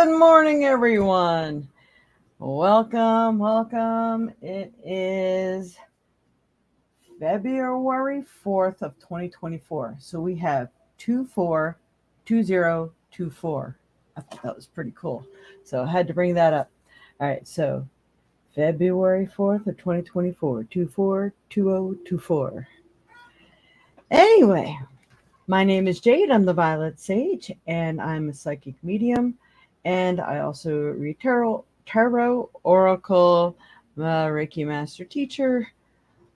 Good morning, everyone. Welcome. It is February 4th of 2024. So we have 242024. I thought that was pretty cool. So I had to bring that up. All right, so February 4th of 2024, 242024. Anyway, my name is Jade. I'm the Violet Sage, and I'm a psychic medium. And I also read tarot, oracle, Reiki master teacher.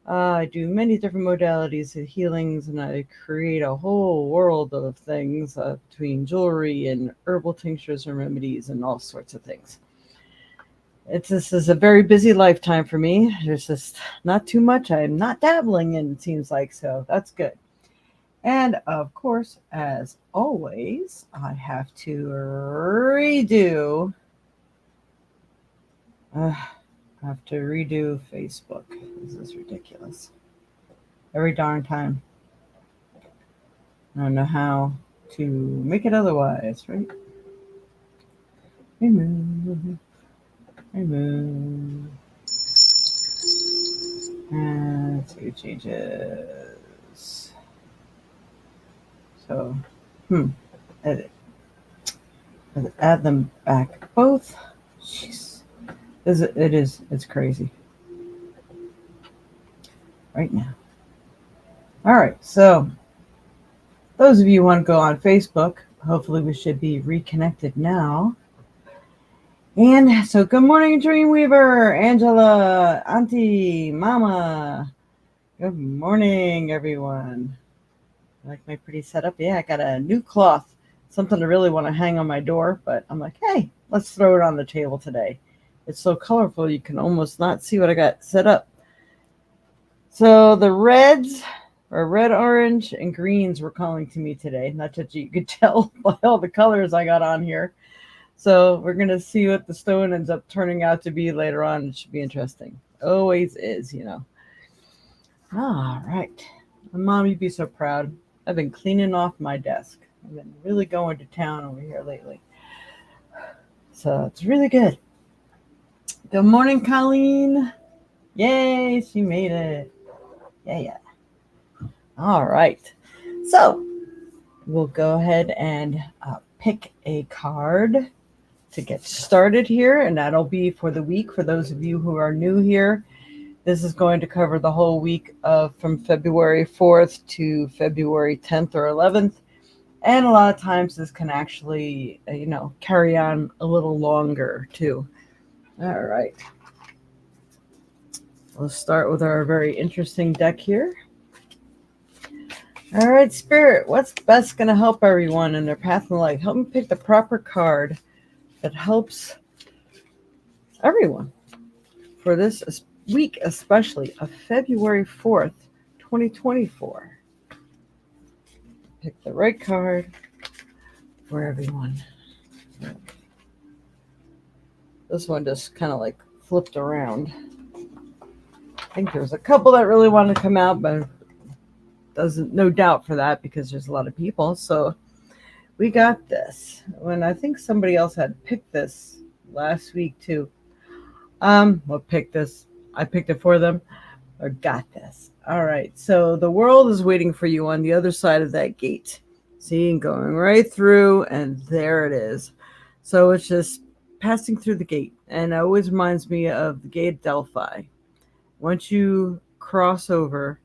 I do many different modalities of healings, and I create a whole world of things between jewelry and herbal tinctures and remedies and all sorts of things. This is a very busy lifetime for me. There's just not too much I'm not dabbling in, it seems like, so that's good. And of course, as always, I have to redo. Facebook. This is ridiculous. Every darn time. I don't know how to make it otherwise, right? Remove. And save changes. So, edit. Add them back both. Jeez. It's crazy. Right now. All right, so those of you who want to go on Facebook, hopefully we should be reconnected now. And so good morning, Dreamweaver, Angela, Auntie, Mama. Good morning, everyone. Like my pretty setup? Yeah, I got a new cloth. Something I really want to hang on my door, but I'm like, hey, let's throw it on the table today. It's so colorful you can almost not see what I got set up. So the reds are red, orange, and greens were calling to me today. Not that you could tell by all the colors I got on here. So we're going to see what the stone ends up turning out to be later on. It should be interesting. Always is, you know. All right. Mom, you'd be so proud. I've been cleaning off my desk. I've been really going to town over here lately. So it's really good. Good morning, Colleen. Yay, she made it. Yeah. All right. So we'll go ahead and pick a card to get started here, and that'll be for the week. For those of you who are new here, this is going to cover the whole week from February 4th to February 10th or 11th. And a lot of times this can actually, carry on a little longer too. All right. We'll start with our very interesting deck here. All right, Spirit, what's best going to help everyone in their path in life? Help me pick the proper card that helps everyone for this week, especially of February 4th, 2024. Pick the right card for everyone. This one just kind of like flipped around. I think there's a couple that really want to come out, but no doubt for that because there's a lot of people. So we got this. When I think somebody else had picked this last week too. Picked this. I picked it for them. Or got this. All right. So the world is waiting for you on the other side of that gate. See, and going right through, and there it is. So it's just passing through the gate, and it always reminds me of the gate of Delphi. Once you cross over,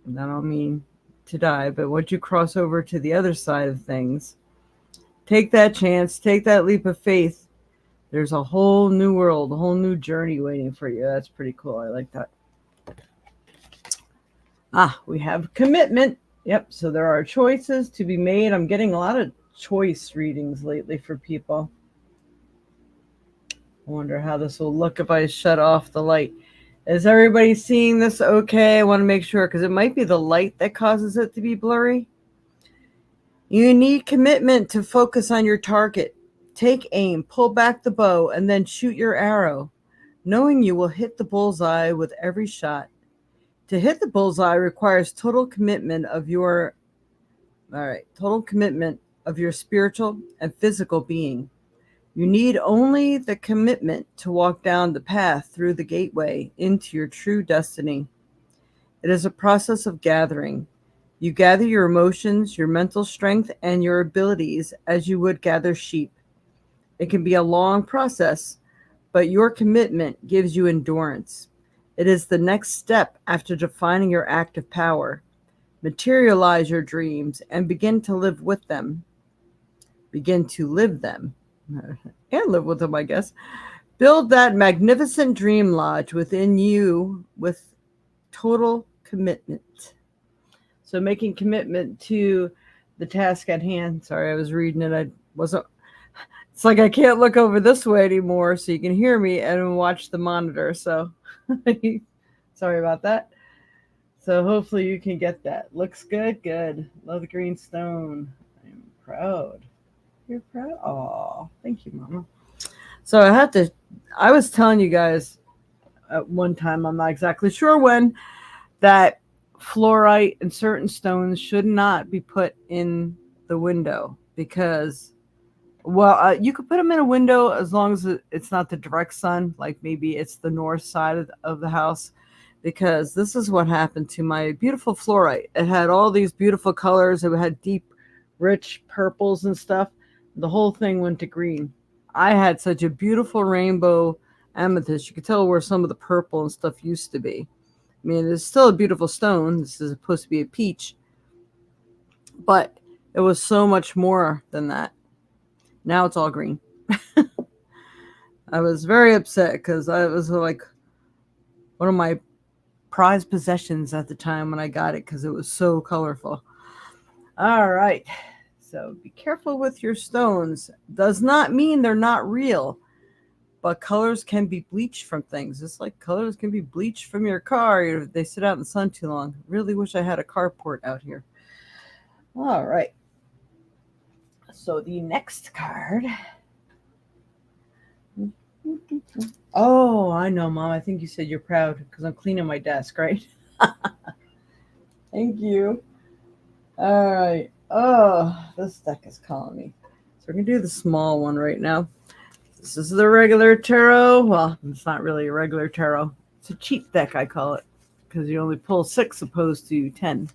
and I don't mean to die, but once you cross over to the other side of things, take that chance, take that leap of faith. There's a whole new world, a whole new journey waiting for you. That's pretty cool. I like that. We have commitment. Yep, so there are choices to be made. I'm getting a lot of choice readings lately for people. I wonder how this will look if I shut off the light. Is everybody seeing this okay? I want to make sure, because it might be the light that causes it to be blurry. You need commitment to focus on your target. Take aim, pull back the bow, and then shoot your arrow, knowing you will hit the bullseye with every shot. To hit the bullseye requires total commitment of your spiritual and physical being. You need only the commitment to walk down the path through the gateway into your true destiny. It is a process of gathering. You gather your emotions, your mental strength, and your abilities as you would gather sheep. It can be a long process, but your commitment gives you endurance. It is the next step after defining your active power. Materialize your dreams and begin to live with them. Begin to live them. And live with them, I guess. Build that magnificent dream lodge within you with total commitment. So making commitment to the task at hand. Sorry, I was reading it. I wasn't. It's like I can't look over this way anymore, so you can hear me and watch the monitor. So sorry about that. So hopefully you can get that. Looks good. Good. Love the green stone. I'm proud. You're proud. Oh, thank you, Mama. So I was telling you guys at one time, I'm not exactly sure when, that fluorite and certain stones should not be put in the window because, well, you could put them in a window as long as it's not the direct sun, like maybe it's the north side of the house, because this is what happened to my beautiful fluorite. It had all these beautiful colors. It had deep, rich purples and stuff. The whole thing went to green. I had such a beautiful rainbow amethyst. You could tell where some of the purple and stuff used to be. I mean, it's still a beautiful stone. This is supposed to be a peach, but it was so much more than that. Now it's all green. I was very upset because I was like one of my prized possessions at the time when I got it because it was so colorful. All right. So be careful with your stones. Does not mean they're not real, but colors can be bleached from things. Just like colors can be bleached from your car if they sit out in the sun too long. Really wish I had a carport out here. All right. So the next card. Oh, I know, Mom. I think you said you're proud because I'm cleaning my desk, right? Thank you. All right. Oh, this deck is calling me. So we're going to do the small one right now. This is the regular tarot. Well, it's not really a regular tarot. It's a cheat deck, I call it, because you only pull 6 opposed to 10.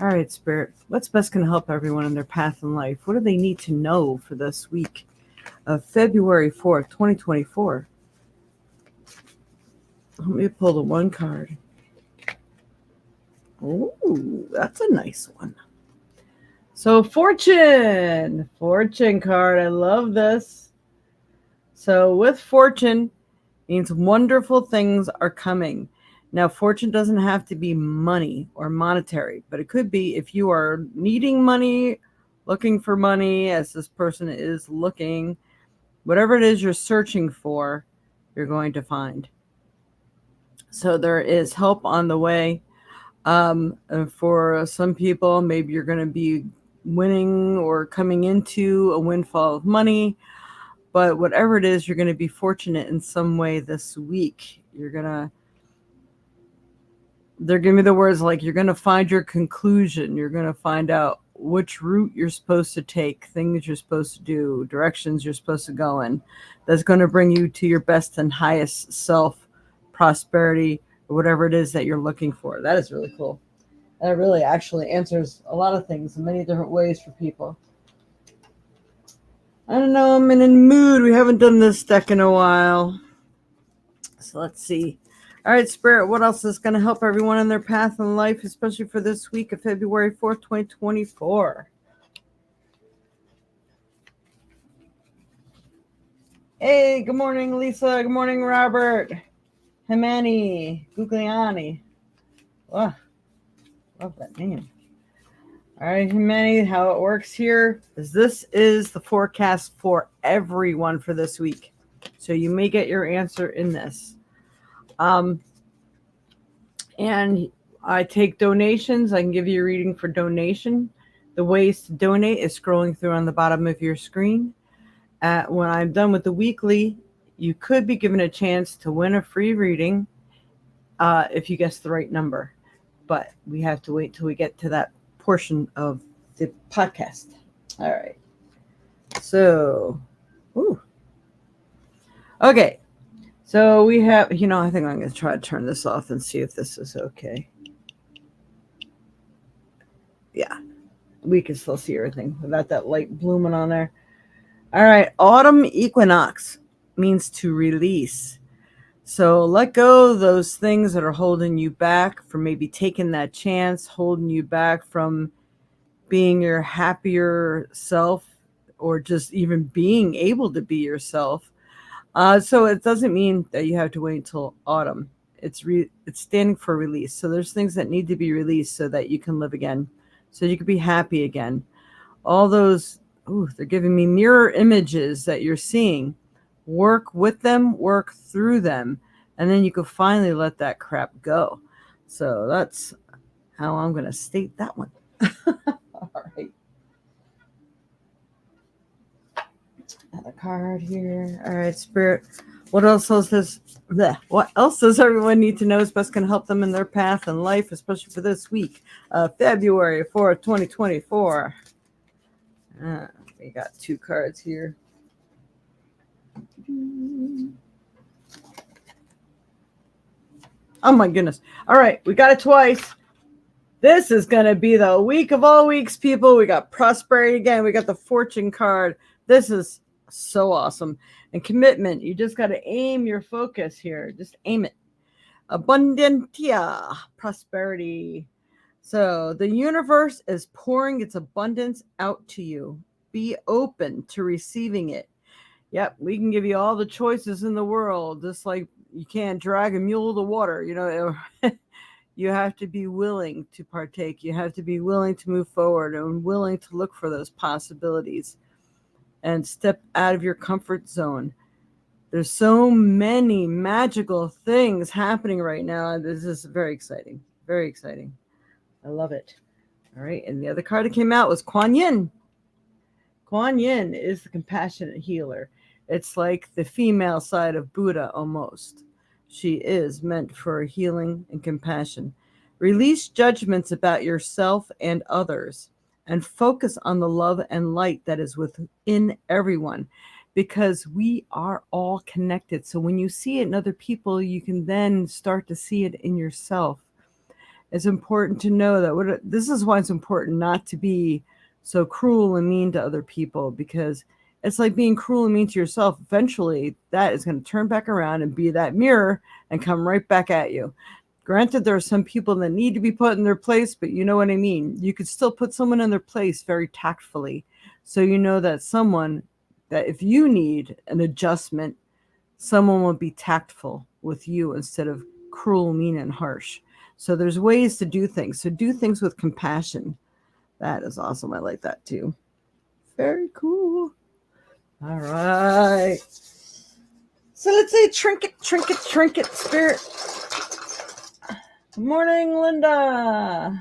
All right, Spirit. What's best going to help everyone in their path in life? What do they need to know for this week of February 4th, 2024? Let me pull the one card. Ooh, that's a nice one. So Fortune card. I love this. So with Fortune means wonderful things are coming. Now, fortune doesn't have to be money or monetary, but it could be if you are needing money, looking for money, as this person is looking, whatever it is you're searching for, you're going to find. So there is help on the way. For some people, maybe you're going to be winning or coming into a windfall of money. But whatever it is, you're going to be fortunate in some way this week. They're giving me the words like you're going to find your conclusion. You're going to find out which route you're supposed to take, things you're supposed to do, directions you're supposed to go in. That's going to bring you to your best and highest self, prosperity, or whatever it is that you're looking for. That is really cool. That really actually answers a lot of things in many different ways for people. I don't know, I'm in a mood. We haven't done this deck in a while. So let's see. All right, Spirit, what else is going to help everyone in their path in life, especially for this week of February 4th, 2024? Hey, good morning, Lisa. Good morning, Robert. Himani. Gugliani. Oh, love that name. All right, Himani, how it works here is this is the forecast for everyone for this week. So you may get your answer in this. And I take donations. I can give you a reading for donation. The ways to donate is scrolling through on the bottom of your screen. When I'm done with the weekly, you could be given a chance to win a free reading if you guess the right number. But we have to wait till we get to that portion of the podcast. All right. So, ooh, Okay. So we have, I think I'm going to try to turn this off and see if this is okay. Yeah. We can still see everything without that light blooming on there. All right. Autumn equinox means to release. So let go of those things that are holding you back from maybe taking that chance, holding you back from being your happier self or just even being able to be yourself. So it doesn't mean that you have to wait until autumn. It's standing for release. So there's things that need to be released so that you can live again, so you can be happy again. All those, they're giving me mirror images that you're seeing. Work with them, work through them, and then you can finally let that crap go. So that's how I'm going to state that one. All right. Another card here. All right, Spirit. What else does everyone need to know is best can help them in their path in life, especially for this week, February 4th, 2024. We got 2 cards here. Oh my goodness. All right, we got it twice. This is going to be the week of all weeks, people. We got prosperity again. We got the fortune card. This is so awesome. And commitment. You just got to aim your focus here. Just aim it. Abundantia. Prosperity. So the universe is pouring its abundance out to you. Be open to receiving it. Yep, we can give you all the choices in the world, just like you can't drag a mule to water. You have to be willing to partake. You have to be willing to move forward and willing to look for those possibilities and step out of your comfort zone. There's so many magical things happening right now. This is very exciting. Very exciting. I love it. All right. And the other card that came out was Kuan Yin. Kuan Yin is the compassionate healer. It's like the female side of Buddha almost. She is meant for healing and compassion. Release judgments about yourself and others and focus on the love and light that is within everyone, because we are all connected. So when you see it in other people, you can then start to see it in yourself. It's important to know that this is why it's important not to be so cruel and mean to other people, because it's like being cruel and mean to yourself. Eventually, that is going to turn back around and be that mirror and come right back at you. Granted, there are some people that need to be put in their place, but you know what I mean. You could still put someone in their place very tactfully. So you know that if you need an adjustment, someone will be tactful with you instead of cruel, mean, and harsh. So there's ways to do things. So do things with compassion. That is awesome. I like that too. Very cool. All right. So let's say trinket, Spirit. Good morning, Linda.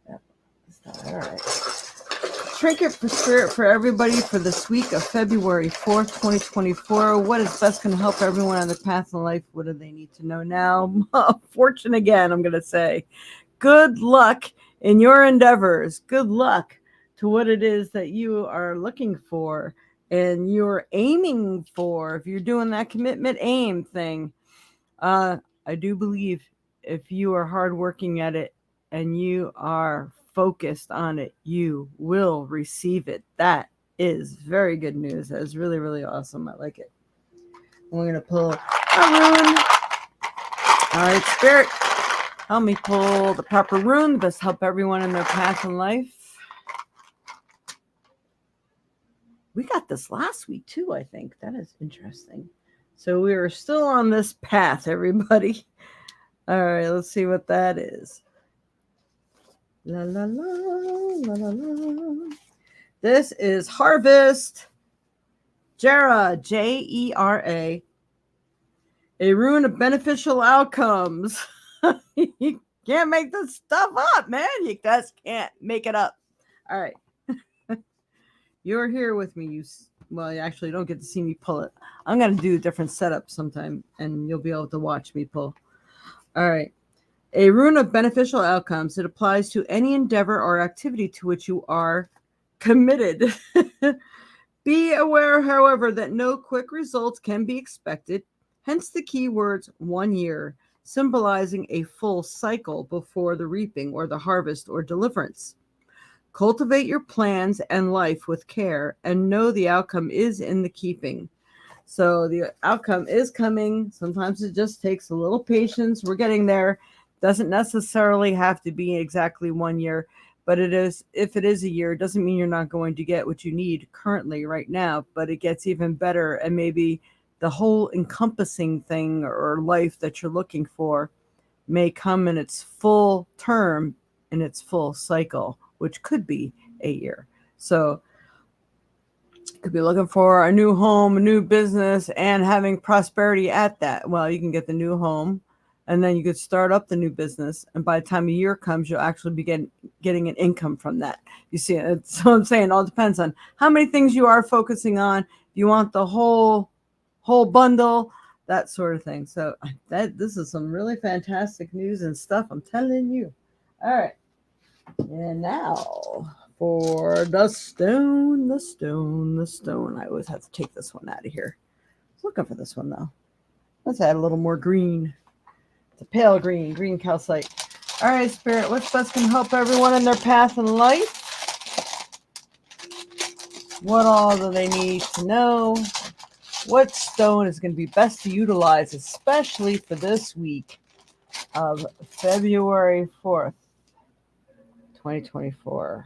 Yep. All right. Trinket for Spirit for everybody for this week of February 4th, 2024. What is best going to help everyone on their path in life? What do they need to know now? Fortune again, I'm going to say. Good luck in your endeavors. Good luck to what it is that you are looking for and you're aiming for. If you're doing that commitment aim thing, I do believe if you are hardworking at it and you are focused on it, you will receive it. That is very good news. That is really, really awesome. I like it. We're going to pull a rune. All right, Spirit, help me pull the proper rune. Best help everyone in their path in life. We got this last week too, I think. That is interesting. So we are still on this path, everybody. All right, let's see what that is. La la la, la la la. This is Harvest. Jera, Jera. A rune of beneficial outcomes. You can't make this stuff up, man. You just can't make it up. All right. You're here with me. Well, you actually don't get to see me pull it. I'm going to do a different setup sometime, and you'll be able to watch me pull. All right. A rune of beneficial outcomes. It applies to any endeavor or activity to which you are committed. Be aware, however, that no quick results can be expected, hence the keywords 1 year, symbolizing a full cycle before the reaping or the harvest or deliverance. Cultivate your plans and life with care and know the outcome is in the keeping. So the outcome is coming. Sometimes it just takes a little patience. We're getting there. Doesn't necessarily have to be exactly 1 year, but it is. If it is a year, it doesn't mean you're not going to get what you need currently right now, but it gets even better, and maybe the whole encompassing thing or life that you're looking for may come in its full term, in its full cycle, which could be a year. So could be looking for a new home, a new business, and having prosperity at that. Well, you can get the new home, and then you could start up the new business. And by the time a year comes, you'll actually be getting an income from that. You see, so I'm saying it all depends on how many things you are focusing on. If you want the whole bundle, that sort of thing. So this is some really fantastic news and stuff, I'm telling you. All right. And now for the stone. I always have to take this one out of here. I was looking for this one, though. Let's add a little more green. It's a pale green calcite. All right, Spirit, what's best can help everyone in their path in life? What all do they need to know? What stone is going to be best to utilize, especially for this week of February 4th, 2024?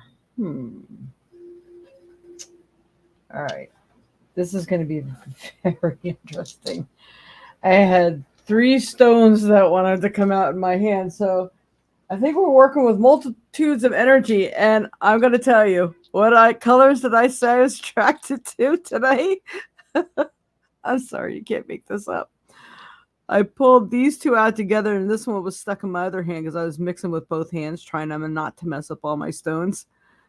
All right. This is going to be very interesting. I had 3 stones that wanted to come out in my hand. So I think we're working with multitudes of energy. And I'm going to tell you what colors did I say I was attracted to today? I'm sorry, you can't make this up. I pulled these 2 out together, and this one was stuck in my other hand because I was mixing with both hands, trying them not to mess up all my stones.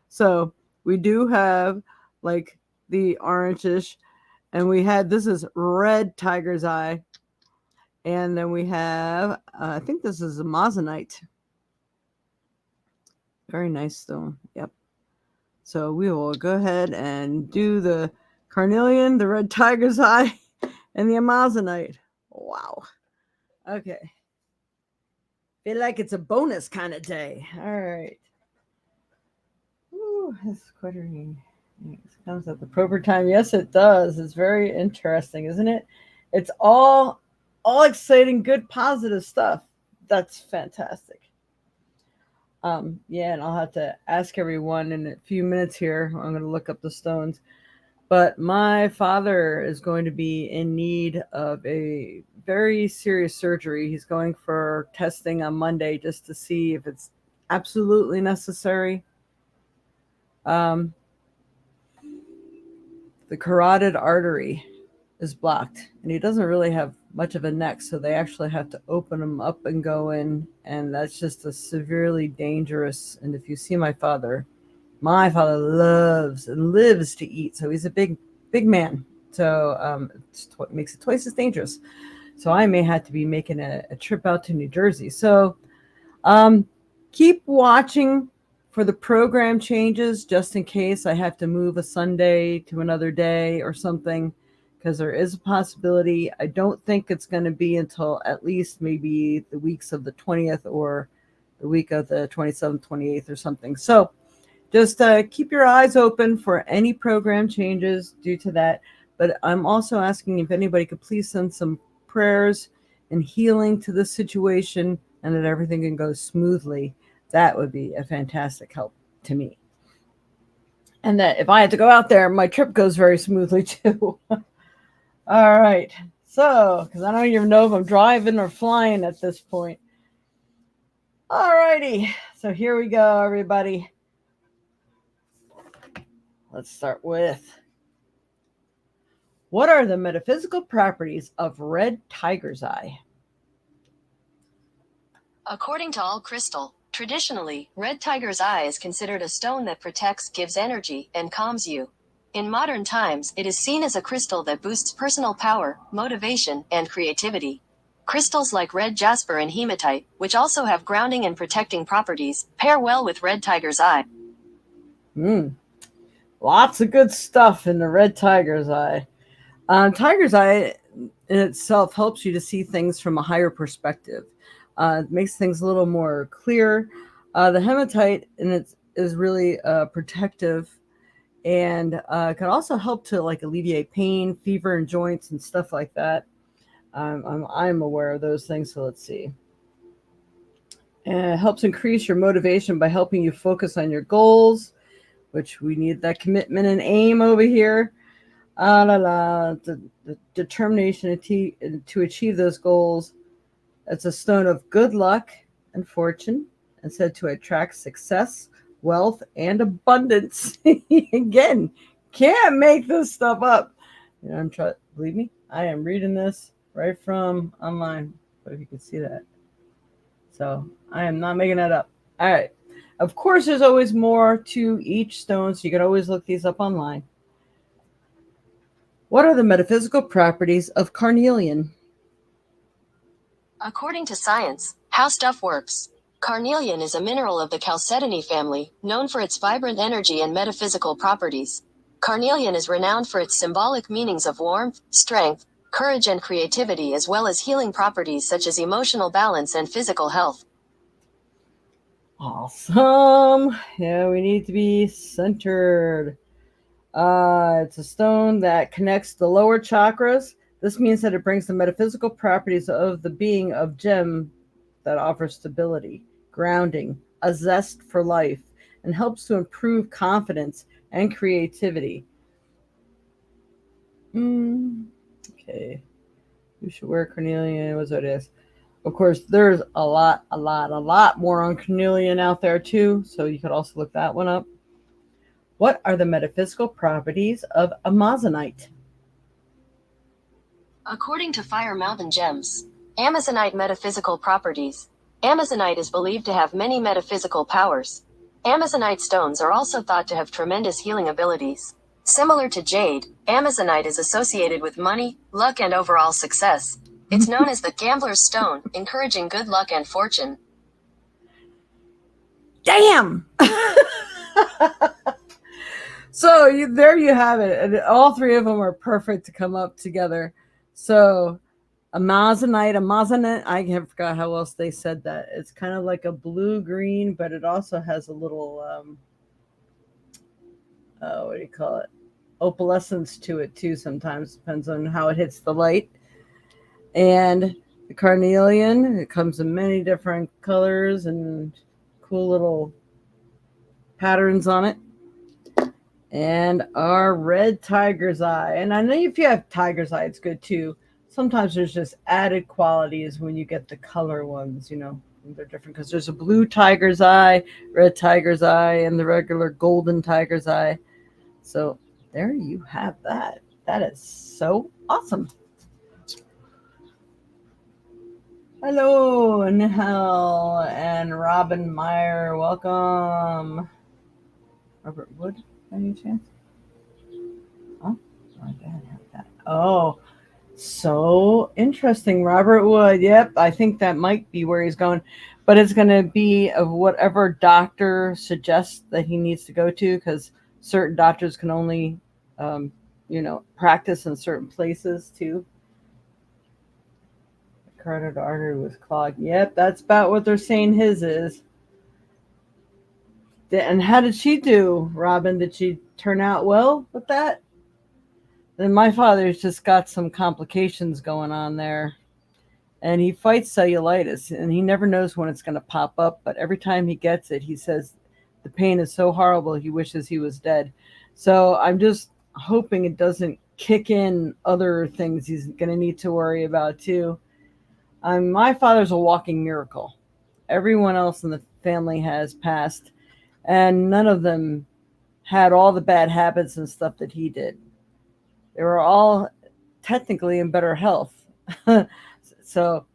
So we do have like the orangish, and we had, this is red tiger's eye. And then we have, I think this is a Amazonite. Very nice stone. Yep. So we will go ahead and do the carnelian, the red tiger's eye, and the Amazonite. Wow. Okay. Feel like it's a bonus kind of day. All right. Ooh, that's quartering. It comes at the proper time. Yes, it does. It's very interesting, isn't it? It's all exciting, good, positive stuff. That's fantastic. Yeah, and I'll have to ask everyone in a few minutes here. I'm going to look up the stones. But my father is going to be in need of a very serious surgery. He's going for testing on Monday just to see if it's absolutely necessary. The carotid artery is blocked, and he doesn't really have much of a neck, so they actually have to open him up and go in, and that's just a severely dangerous. And if you see my father loves and lives to eat, so he's a big man, so it makes it twice as dangerous. So I may have to be making a trip out to New Jersey. So keep watching for the program changes, just in case I have to move a Sunday to another day or something, because there is a possibility. I don't think it's going to be until at least maybe the weeks of the 20th or the week of the 27th, 28th or something. So just keep your eyes open for any program changes due to that. But I'm also asking if anybody could please send some prayers and healing to this situation, and that everything can go smoothly. That would be a fantastic help to me. And that if I had to go out there, my trip goes very smoothly too. All right. So, because I don't even know if I'm driving or flying at this point. All righty. So here we go, everybody. Let's start with, what are the metaphysical properties of red tiger's eye? According to All Crystal, traditionally, red tiger's eye is considered a stone that protects, gives energy, and calms you. In modern times, it is seen as a crystal that boosts personal power, motivation, and creativity. Crystals like red jasper and hematite, which also have grounding and protecting properties, pair well with red tiger's eye. Lots of good stuff in the red tiger's eye. Tiger's eye in itself helps you to see things from a higher perspective. It makes things a little more clear. The hematite in it is really protective and can also help to like alleviate pain, fever in joints, and stuff like that. I'm aware of those things. So let's see. And it helps increase your motivation by helping you focus on your goals, which we need that commitment and aim over here. The determination to achieve those goals. It's a stone of good luck and fortune, and said to attract success, wealth, and abundance. Again, can't make this stuff up. You know, believe me, I am reading this right from online. But if you can see that, so I am not making that up. All right. Of course, there's always more to each stone, so you can always look these up online. What are the metaphysical properties of carnelian? According to science, how stuff works. Carnelian is a mineral of the chalcedony family, known for its vibrant energy and metaphysical properties. Carnelian is renowned for its symbolic meanings of warmth, strength, courage, and creativity, as well as healing properties such as emotional balance and physical health. Awesome. Yeah, we need to be centered. It's a stone that connects the lower chakras. This means that it brings the metaphysical properties of the being of gem that offers stability, grounding, a zest for life, and helps to improve confidence and creativity. Okay. You should wear carnelian. What's what it is? Of course, there's a lot more on carnelian out there too, so you could also look that one up. What are the metaphysical properties of amazonite? According to Fire Mountain Gems, Amazonite metaphysical properties. Amazonite is believed to have many metaphysical powers. Amazonite stones are also thought to have tremendous healing abilities. Similar to jade, Amazonite is associated with money, luck, and overall success. It's known as the gambler's stone, encouraging good luck and fortune. Damn! So there you have it. And all three of them are perfect to come up together. So Amazonite, I forgot how else they said that. It's kind of like a blue-green, but it also has a little, what do you call it? Opalescence to it too sometimes. Depends on how it hits the light. And the carnelian, it comes in many different colors and cool little patterns on it. And our red tiger's eye. And I know if you have tiger's eye, it's good too. Sometimes there's just added qualities when you get the color ones, you know. They're different because there's a blue tiger's eye, red tiger's eye, and the regular golden tiger's eye. So there you have that. That is so awesome. Hello, Nihal and Robin Meyer. Welcome. Robert Wood, any chance? Oh, my dad had that. Oh, so interesting. Robert Wood. Yep, I think that might be where he's going. But it's going to be of whatever doctor suggests that he needs to go to, because certain doctors can only, practice in certain places too. The carotid artery was clogged. Yep, that's about what they're saying his is. And how did she do, Robin? Did she turn out well with that? Then my father's just got some complications going on there. And he fights cellulitis, and he never knows when it's going to pop up. But every time he gets it, he says the pain is so horrible, he wishes he was dead. So I'm just hoping it doesn't kick in other things he's going to need to worry about too. My father's a walking miracle. Everyone else in the family has passed, and none of them had all the bad habits and stuff that he did. They were all technically in better health. So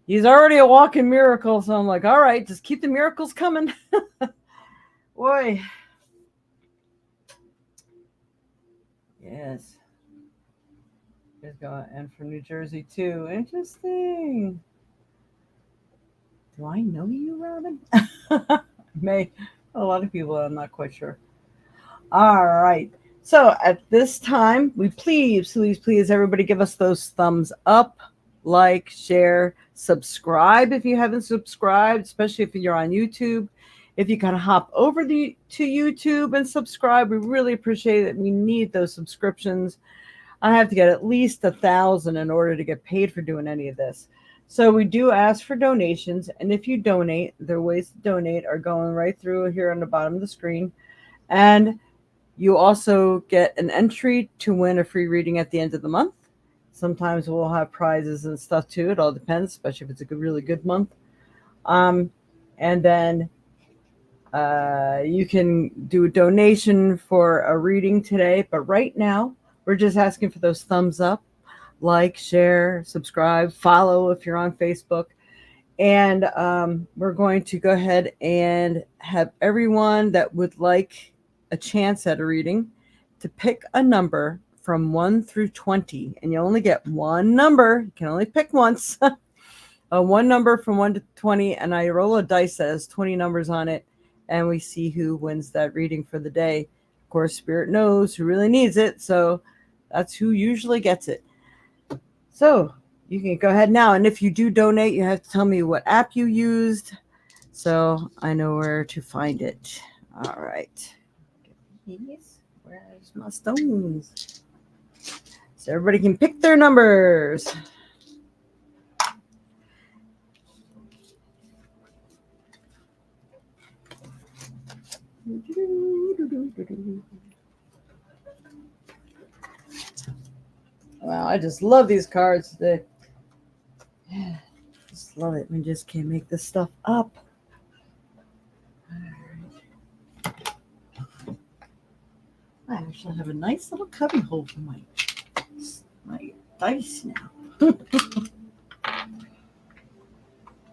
he's already a walking miracle. So I'm like, all right, just keep the miracles coming. Boy. Yes. He's going, and from New Jersey too. Interesting. Do I know you, Robin? May. A lot of people, I'm not quite sure. All right. So at this time, we please, everybody give us those thumbs up, like, share, subscribe if you haven't subscribed, especially if you're on YouTube. If you kind of hop over to YouTube and subscribe, we really appreciate it. We need those subscriptions. I have to get at least 1,000 in order to get paid for doing any of this. So we do ask for donations, and if you donate, the ways to donate are going right through here on the bottom of the screen. And you also get an entry to win a free reading at the end of the month. Sometimes we'll have prizes and stuff too. It all depends, especially if it's a really good month. And then you can do a donation for a reading today. But right now, we're just asking for those thumbs up, like, share, subscribe, follow if you're on Facebook. And we're going to go ahead and have everyone that would like a chance at a reading to pick a number from 1 through 20. And you only get one number. You can only pick once. One number from 1 to 20. And I roll a dice that has 20 numbers on it. And we see who wins that reading for the day. Of course, Spirit knows who really needs it. So that's who usually gets it. So you can go ahead now. And if you do donate, you have to tell me what app you used so I know where to find it. All right. Where's my stones? So everybody can pick their numbers. Wow, I just love these cards today. Just love it. We just can't make this stuff up. I actually have a nice little cubby hole for my dice now. I've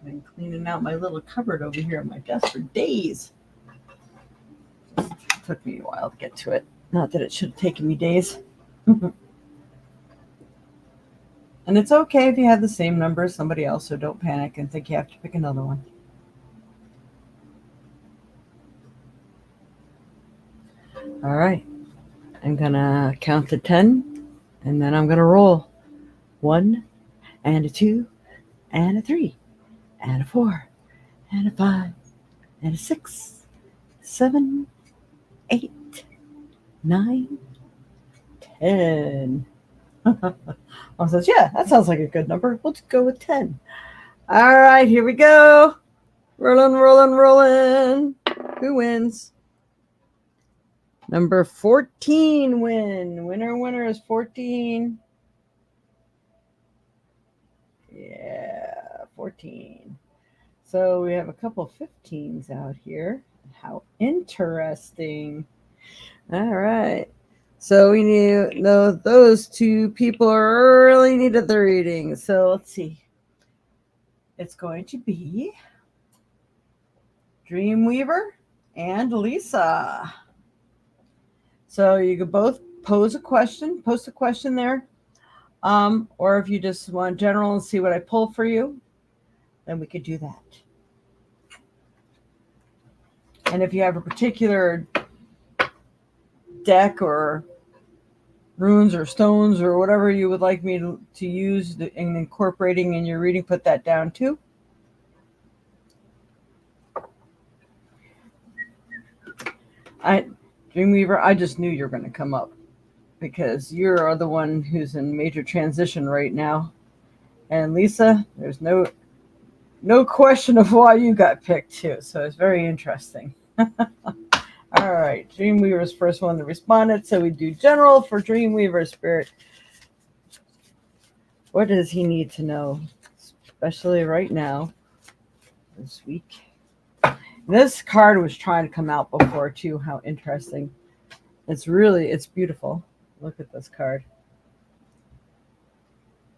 been cleaning out my little cupboard over here on my desk for days. It took me a while to get to it. Not that it should have taken me days. And it's okay if you have the same number as somebody else, so don't panic and think you have to pick another one. All right. I'm going to count to 10, and then I'm going to roll. 1, and a 2, and a 3, and a 4, and a 5, and a 6, 7, 8, 9, 10. Mom says, yeah, that sounds like a good number. Let's go with 10. All right, here we go. Rolling. Who wins? Number 14 win. Winner is 14. Yeah, 14. So we have a couple 15s out here. How interesting. All right. So we know those two people really needed the reading. So let's see. It's going to be Dreamweaver and Lisa. So you could both post a question there. Or if you just want general and see what I pull for you, then we could do that. And if you have a particular deck or runes or stones or whatever you would like me to use in incorporating in your reading, put that down too. Dreamweaver, I just knew you were going to come up because you're the one who's in major transition right now. And Lisa, there's no question of why you got picked too. So it's very interesting. All right, Dreamweaver's first one that responded. So we do general for Dreamweaver Spirit. What does he need to know, especially right now, this week? This card was trying to come out before too. How interesting. It's beautiful. Look at this card.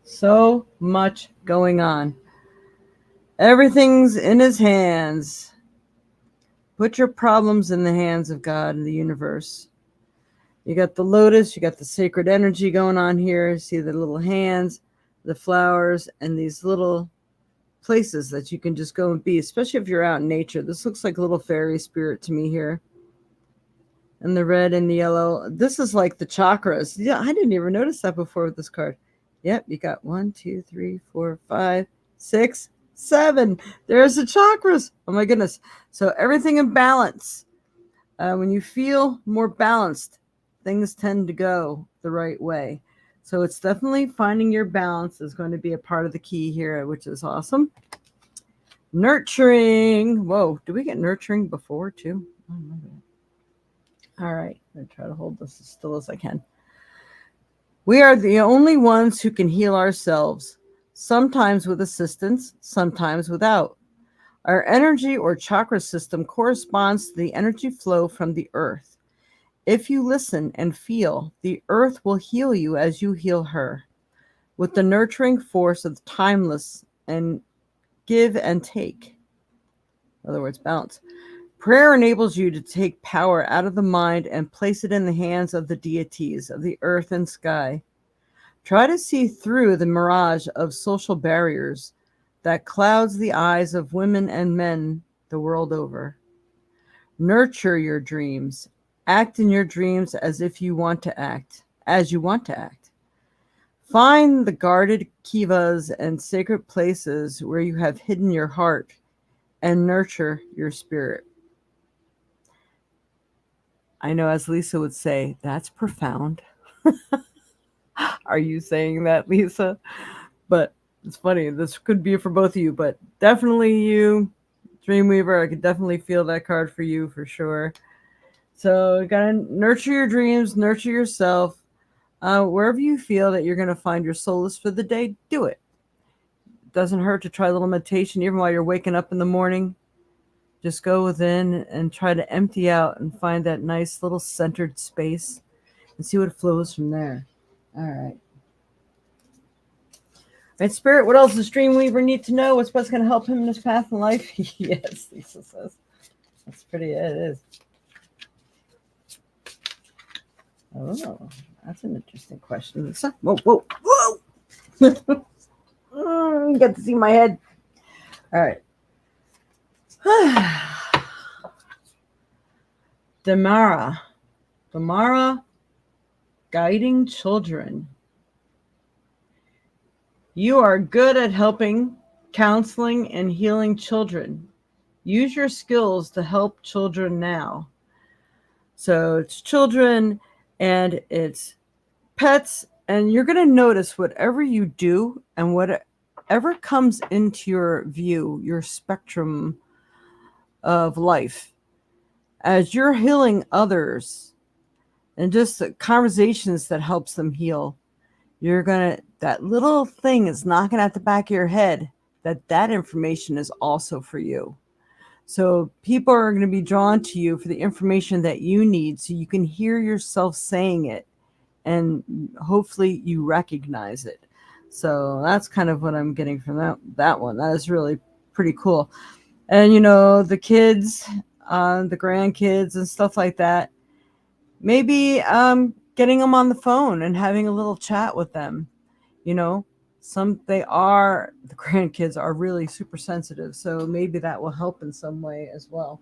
So much going on. Everything's in his hands. Put your problems in the hands of God and the universe. You got the lotus, you got the sacred energy going on here. See the little hands, the flowers, and these little places that you can just go and be, especially if you're out in nature. This looks like a little fairy spirit to me here. and the red and the yellow. This is like the chakras. Yeah, I didn't even notice that before with this card. Yep, you got 1, 2, 3, 4, 5, 6, 7. There's the chakras. Oh my goodness. So everything in balance. When you feel more balanced, things tend to go the right way. So it's definitely finding your balance is going to be a part of the key here, which is awesome. Nurturing. Whoa, did we get nurturing before too? I don't remember that. All right, I'm going to try to hold this as still as I can. We are the only ones who can heal ourselves, sometimes with assistance, sometimes without. Our energy or chakra system corresponds to the energy flow from the earth. If you listen and feel, the earth will heal you as you heal her, with the nurturing force of the timeless and give and take. In other words, balance. Prayer enables you to take power out of the mind and place it in the hands of the deities of the earth and sky. Try to see through the mirage of social barriers that clouds the eyes of women and men the world over. Nurture your dreams. Act in your dreams as if you want to act, as you want to act. Find the guarded kivas and sacred places where you have hidden your heart and nurture your spirit. I know, as Lisa would say, that's profound. Are you saying that, Lisa? But it's funny. This could be for both of you, but definitely you, Dreamweaver. I could definitely feel that card for you for sure. So you gotta nurture your dreams, nurture yourself. Wherever you feel that you're gonna find your solace for the day, do it. It doesn't hurt to try a little meditation, even while you're waking up in the morning. Just go within and try to empty out and find that nice little centered space and see what flows from there. All right. Right, Spirit, what else does Dreamweaver need to know? What's going to help him in his path in life? Yes, Lisa says. That's pretty, it is. Oh, that's an interesting question, Lisa. Whoa, whoa, whoa! You get to see my head. All right. Damara, guiding children. You are good at helping, counseling, and healing children. Use your skills to help children now. So it's children and it's pets, and you're going to notice whatever you do and whatever comes into your view, your spectrum of life, as you're healing others and just the conversations that helps them heal, you're going to, that little thing is knocking at the back of your head that information is also for you. So people are going to be drawn to you for the information that you need so you can hear yourself saying it and hopefully you recognize it. So that's kind of what I'm getting from that one. That is really pretty cool. And, you know, the kids, the grandkids and stuff like that, maybe getting them on the phone and having a little chat with them. You know, the grandkids are really super sensitive, so maybe that will help in some way as well.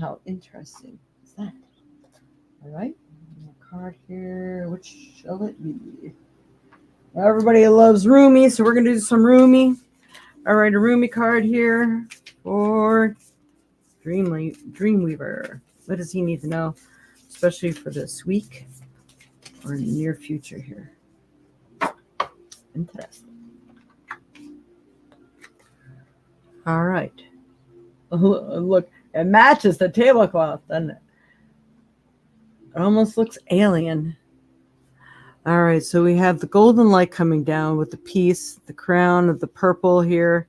How interesting is that? All right, card here. Which shall it be? Everybody loves Rumi, so we're gonna do some Rumi. All right, a Rumi card here for Dreamweaver. What does he need to know, especially for this week or in the near future here? Interesting. All right. Look, it matches the tablecloth, doesn't it? It almost looks alien. All right, so we have the golden light coming down with the piece, the crown of the purple here,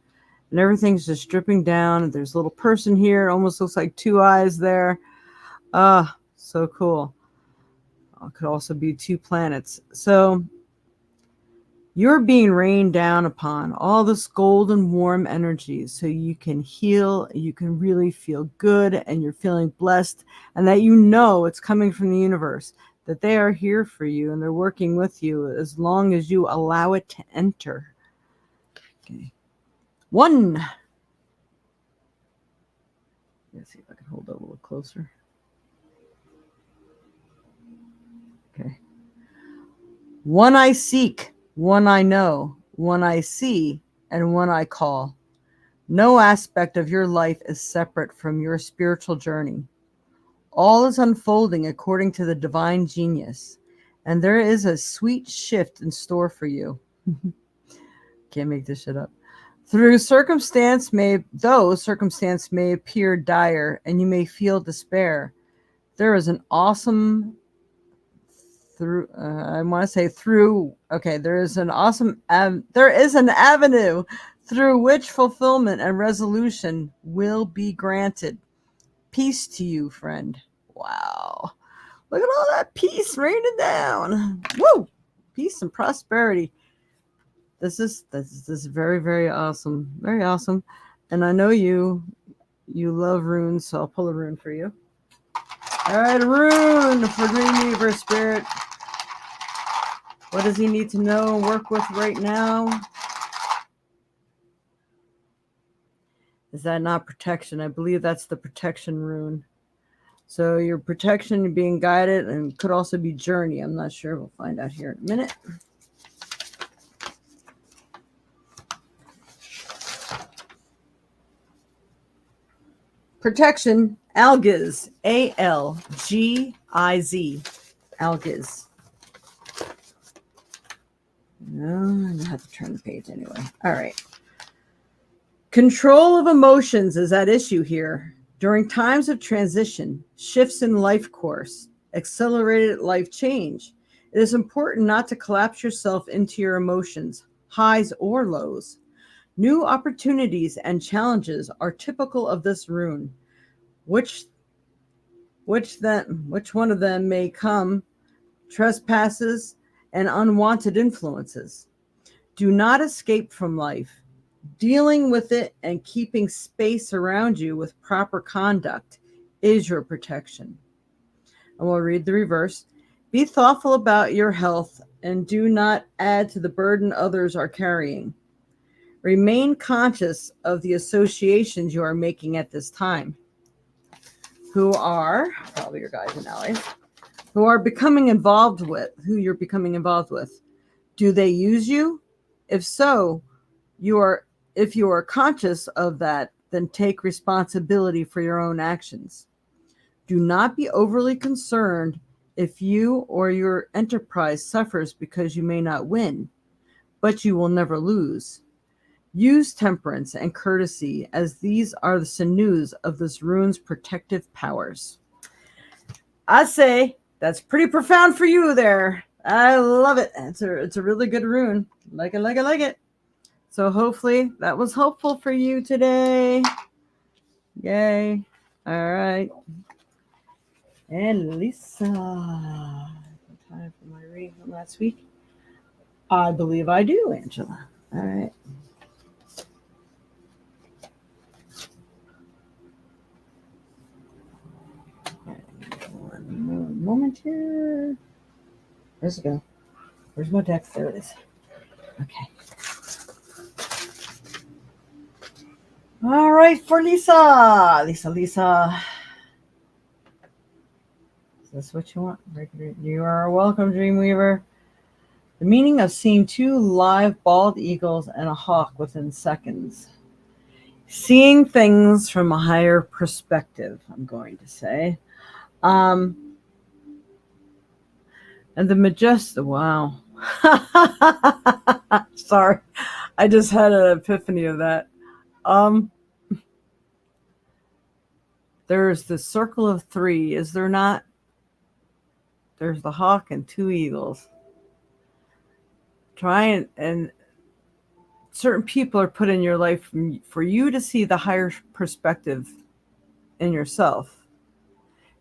and everything's just dripping down. And there's a little person here. It almost looks like two eyes there. Ah, so cool. It could also be two planets. So you're being rained down upon all this golden warm energy so you can heal, you can really feel good, and you're feeling blessed, and that you know it's coming from the universe, that they are here for you and they're working with you as long as you allow it to enter. Okay. 1. Let's see if I can hold it a little closer. One I seek, one I know, one I see, and one I call. No aspect of your life is separate from your spiritual journey. All is unfolding according to the divine genius, and there is a sweet shift in store for you. Can't make this shit up. Though circumstance may appear dire and you may feel despair, there is an awesome there is an avenue through which fulfillment and resolution will be granted. Peace to you, friend. Wow. Look at all that peace raining down. Woo! Peace and prosperity. This is very, very awesome. Very awesome. And I know you love runes, so I'll pull a rune for you. All right, a rune for Dreamweaver Spirit. What does he need to know, work with right now? Is that not protection? I believe that's the protection rune. So your protection, you're being guided, and could also be journey. I'm not sure. We'll find out here in a minute. Protection, Algiz. A-L-G-I-Z. Algiz. No, I have to turn the page anyway. All right. Control of emotions is at issue here. During times of transition, shifts in life course, accelerated life change, it is important not to collapse yourself into your emotions, highs or lows. New opportunities and challenges are typical of this rune. Which one of them may come, trespasses and unwanted influences. Do not escape from life. Dealing with it and keeping space around you with proper conduct is your protection. And we'll read the reverse. Be thoughtful about your health and do not add to the burden others are carrying. Remain conscious of the associations you are making at this time, who are probably your guides and allies, who you're becoming involved with. Do they use you? If so, if you are conscious of that, then take responsibility for your own actions. Do not be overly concerned if you or your enterprise suffers because you may not win, but you will never lose. Use temperance and courtesy, as these are the sinews of this rune's protective powers. I say that's pretty profound for you there. I love it. It's a really good rune. Like it. So hopefully that was helpful for you today. Yay. All right. And Lisa, time for my reading from last week. I believe I do, Angela. All right. One moment here. Where's it go? Where's my deck? There it is. Okay. All right, for Lisa. Lisa. Is this what you want? You are welcome, Dreamweaver. The meaning of seeing two live bald eagles and a hawk within seconds. Seeing things from a higher perspective, I'm going to say. And the majestic, wow. Sorry, I just had an epiphany of that. There's the circle of three, is there not? There's the hawk and two eagles. Try and certain people are put in your life for you to see the higher perspective in yourself.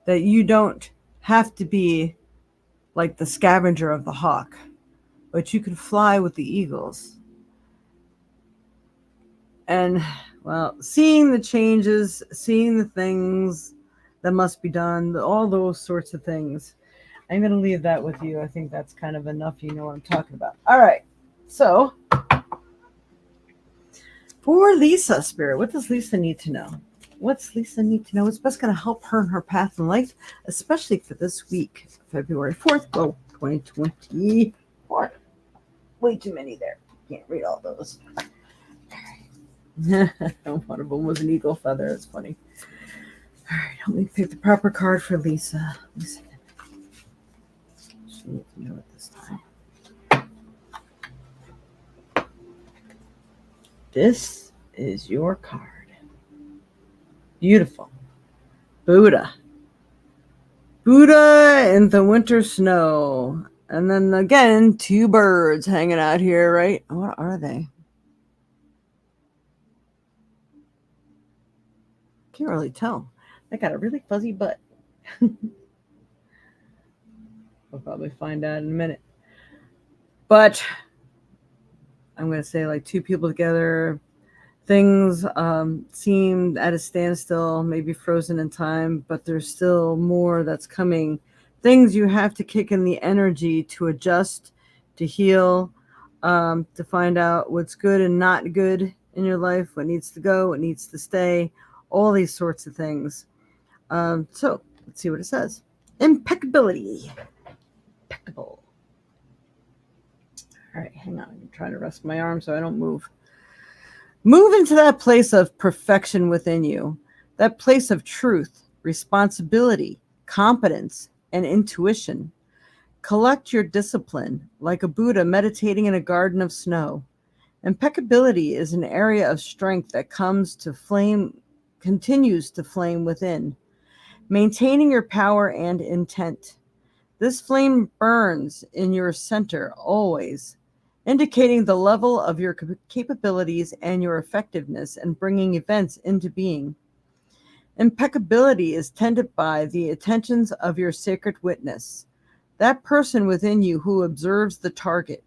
That you don't have to be like the scavenger of the hawk, but you can fly with the eagles. And, well, seeing the changes, seeing the things that must be done, all those sorts of things. I'm going to leave that with you. I think that's kind of enough. You know what I'm talking about. All right. So, for Lisa, Spirit, what does Lisa need to know? What's Lisa need to know? What's best going to help her in her path in life, especially for this week, February 4th, 2024. way too many there. Can't read all those. One of them was an eagle feather. That's funny. All right, help me pick the proper card for Lisa. Lisa. She needs to know it this time. This is your card. Beautiful. Buddha. Buddha in the winter snow. And then again, two birds hanging out here, right? What are they? Can't really tell. They got a really fuzzy butt. We'll probably find out in a minute. But I'm going to say like two people together. Things seem at a standstill, maybe frozen in time, but there's still more that's coming. Things you have to kick in the energy to adjust, to heal, to find out what's good and not good in your life, what needs to go, what needs to stay, all these sorts of things. So let's see what it says. Impeccability. Impeccable. All right, hang on. I'm trying to rest my arm so I don't move. Move into that place of perfection within you, that place of truth, responsibility, competence, and intuition. Collect your discipline like a Buddha meditating in a garden of snow. Impeccability is an area of strength that continues to flame within, maintaining your power and intent. This flame burns in your center always, indicating the level of your capabilities and your effectiveness in bringing events into being. Impeccability is tended by the attentions of your sacred witness, that person within you who observes the target.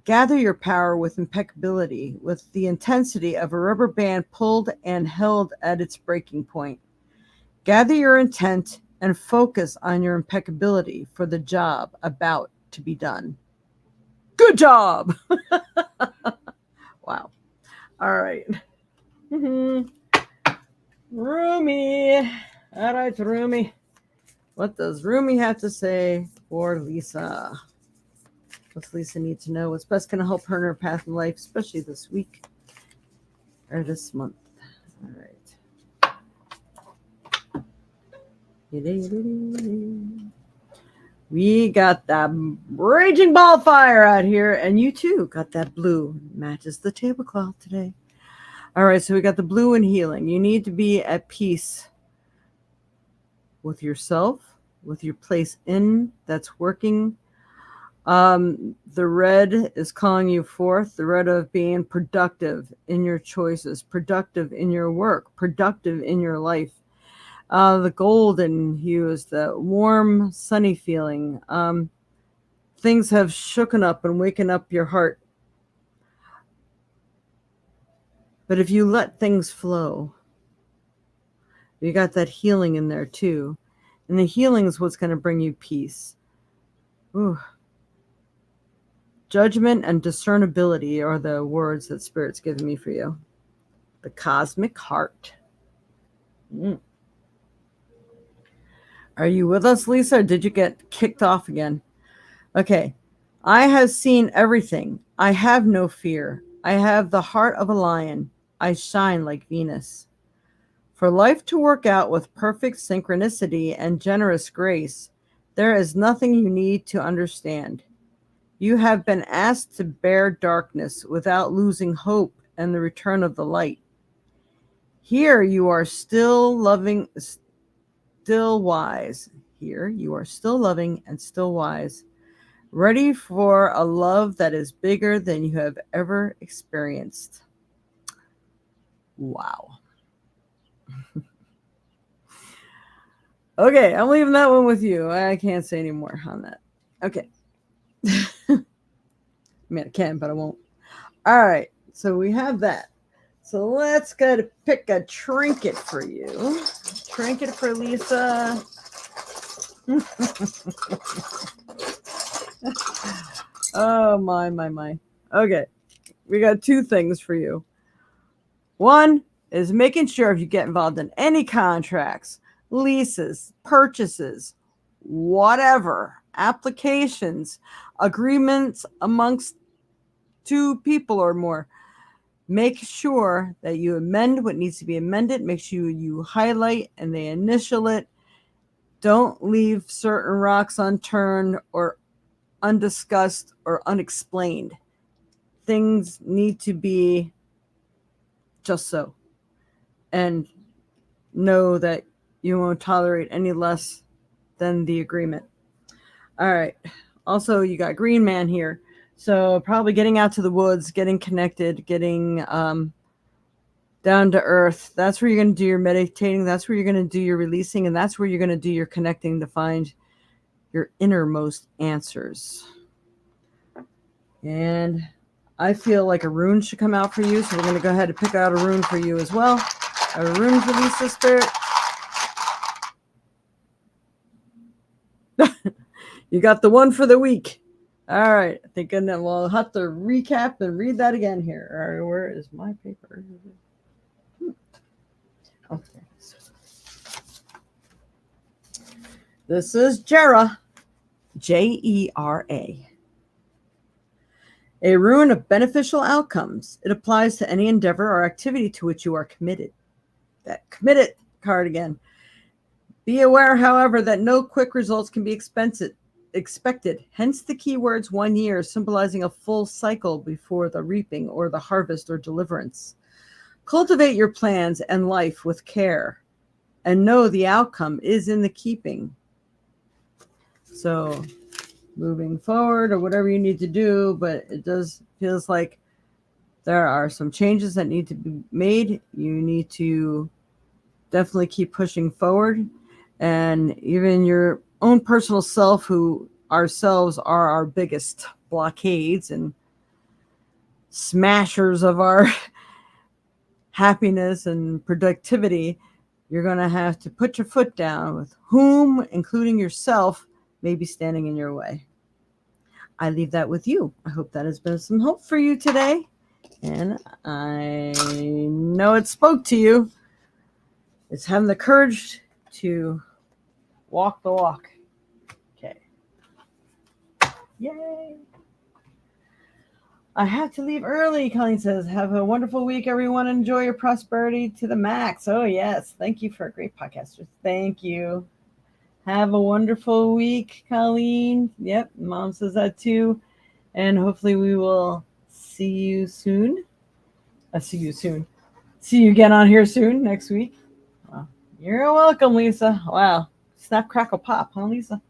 Gather your power with impeccability, with the intensity of a rubber band pulled and held at its breaking point. Gather your intent and focus on your impeccability for the job about to be done. Good job! Wow. All right. Rumi. All right, Rumi. What does Rumi have to say for Lisa? What's Lisa need to know? What's best going to help her in her path in life, especially this week or this month? All right. We got that raging ball fire out here, and you too got that blue. Matches the tablecloth today. All right, so we got the blue and healing. You need to be at peace with yourself, with your place in that's working. The red is calling you forth, the red of being productive in your choices, productive in your work, productive in your life. The golden hue is the warm, sunny feeling. Things have shooken up and waken up your heart. But if you let things flow, you got that healing in there too. And the healing is what's going to bring you peace. Ooh. Judgment and discernibility are the words that Spirit's given me for you. The cosmic heart. Are you with us, Lisa, or did you get kicked off again? Okay. I have seen everything. I have no fear. I have the heart of a lion. I shine like Venus. For life to work out with perfect synchronicity and generous grace, there is nothing you need to understand. You have been asked to bear darkness without losing hope and the return of the light. Here you are still loving, still wise. Here you are still loving and still wise, ready for a love that is bigger than you have ever experienced. Wow. Okay, I'm leaving that one with you. I can't say any more on that. Okay. I mean, I can, but I won't. All right, so we have that. So let's go to pick a trinket for you. Trinket for Lisa. Oh, my. Okay, we got two things for you. One is making sure if you get involved in any contracts, leases, purchases, whatever, applications, agreements amongst 2 people or more. Make sure that you amend what needs to be amended. Make sure you highlight and they initial it. Don't leave certain rocks unturned or undiscussed or unexplained. Things need to be just so. And know that you won't tolerate any less than the agreement. All right. Also, you got Green Man here. So probably getting out to the woods, getting connected, getting down to earth. That's where you're going to do your meditating. That's where you're going to do your releasing. And that's where you're going to do your connecting to find your innermost answers. And I feel like a rune should come out for you. So we're going to go ahead and pick out a rune for you as well. A rune for Lisa Spirit. You got the one for the week. All right. I think we'll have to recap and read that again here. All right, where is my paper? Okay. This is Jera. Jera. A rune of beneficial outcomes. It applies to any endeavor or activity to which you are committed. That committed card again. Be aware, however, that no quick results can be expected. Hence the keywords 1 year, symbolizing a full cycle before the reaping or the harvest or deliverance. Cultivate your plans and life with care and know the outcome is in the keeping. So moving forward or whatever you need to do, but it feels like there are some changes that need to be made. You need to definitely keep pushing forward. And even your own personal self, who ourselves are our biggest blockades and smashers of our happiness and productivity, you're going to have to put your foot down with whom, including yourself, may be standing in your way. I leave that with you. I hope that has been some hope for you today. And I know it spoke to you. It's having the courage to walk the walk. Okay. Yay. I have to leave early, Colleen says. Have a wonderful week, everyone. Enjoy your prosperity to the max. Oh, yes. Thank you for a great podcaster. Thank you. Have a wonderful week, Colleen. Yep, Mom says that too. And hopefully we will see you soon. See you again on here soon next week. Well, you're welcome, Lisa. Wow. Snap, crackle, pop, huh, Lisa?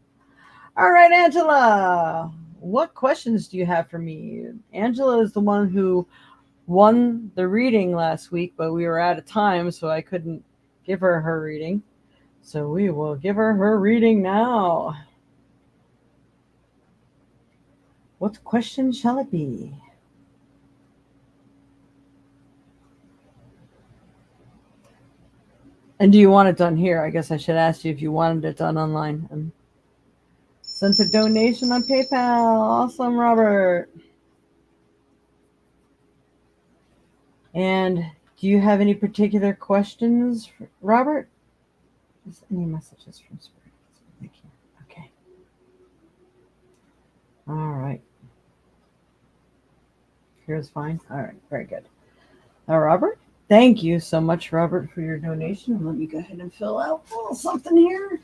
All right, Angela. What questions do you have for me? Angela is the one who won the reading last week, but we were out of time, so I couldn't give her reading. So we will give her reading now. What question shall it be? And do you want it done here? I guess I should ask you if you wanted it done online. Sent a donation on PayPal. Awesome, Robert. And do you have any particular questions, Robert? Is any messages from Spirit? Thank you. Okay. All right. Here's fine. All right. Very good. Now, Robert, thank you so much, Robert, for your donation. Let me go ahead and fill out a little something here.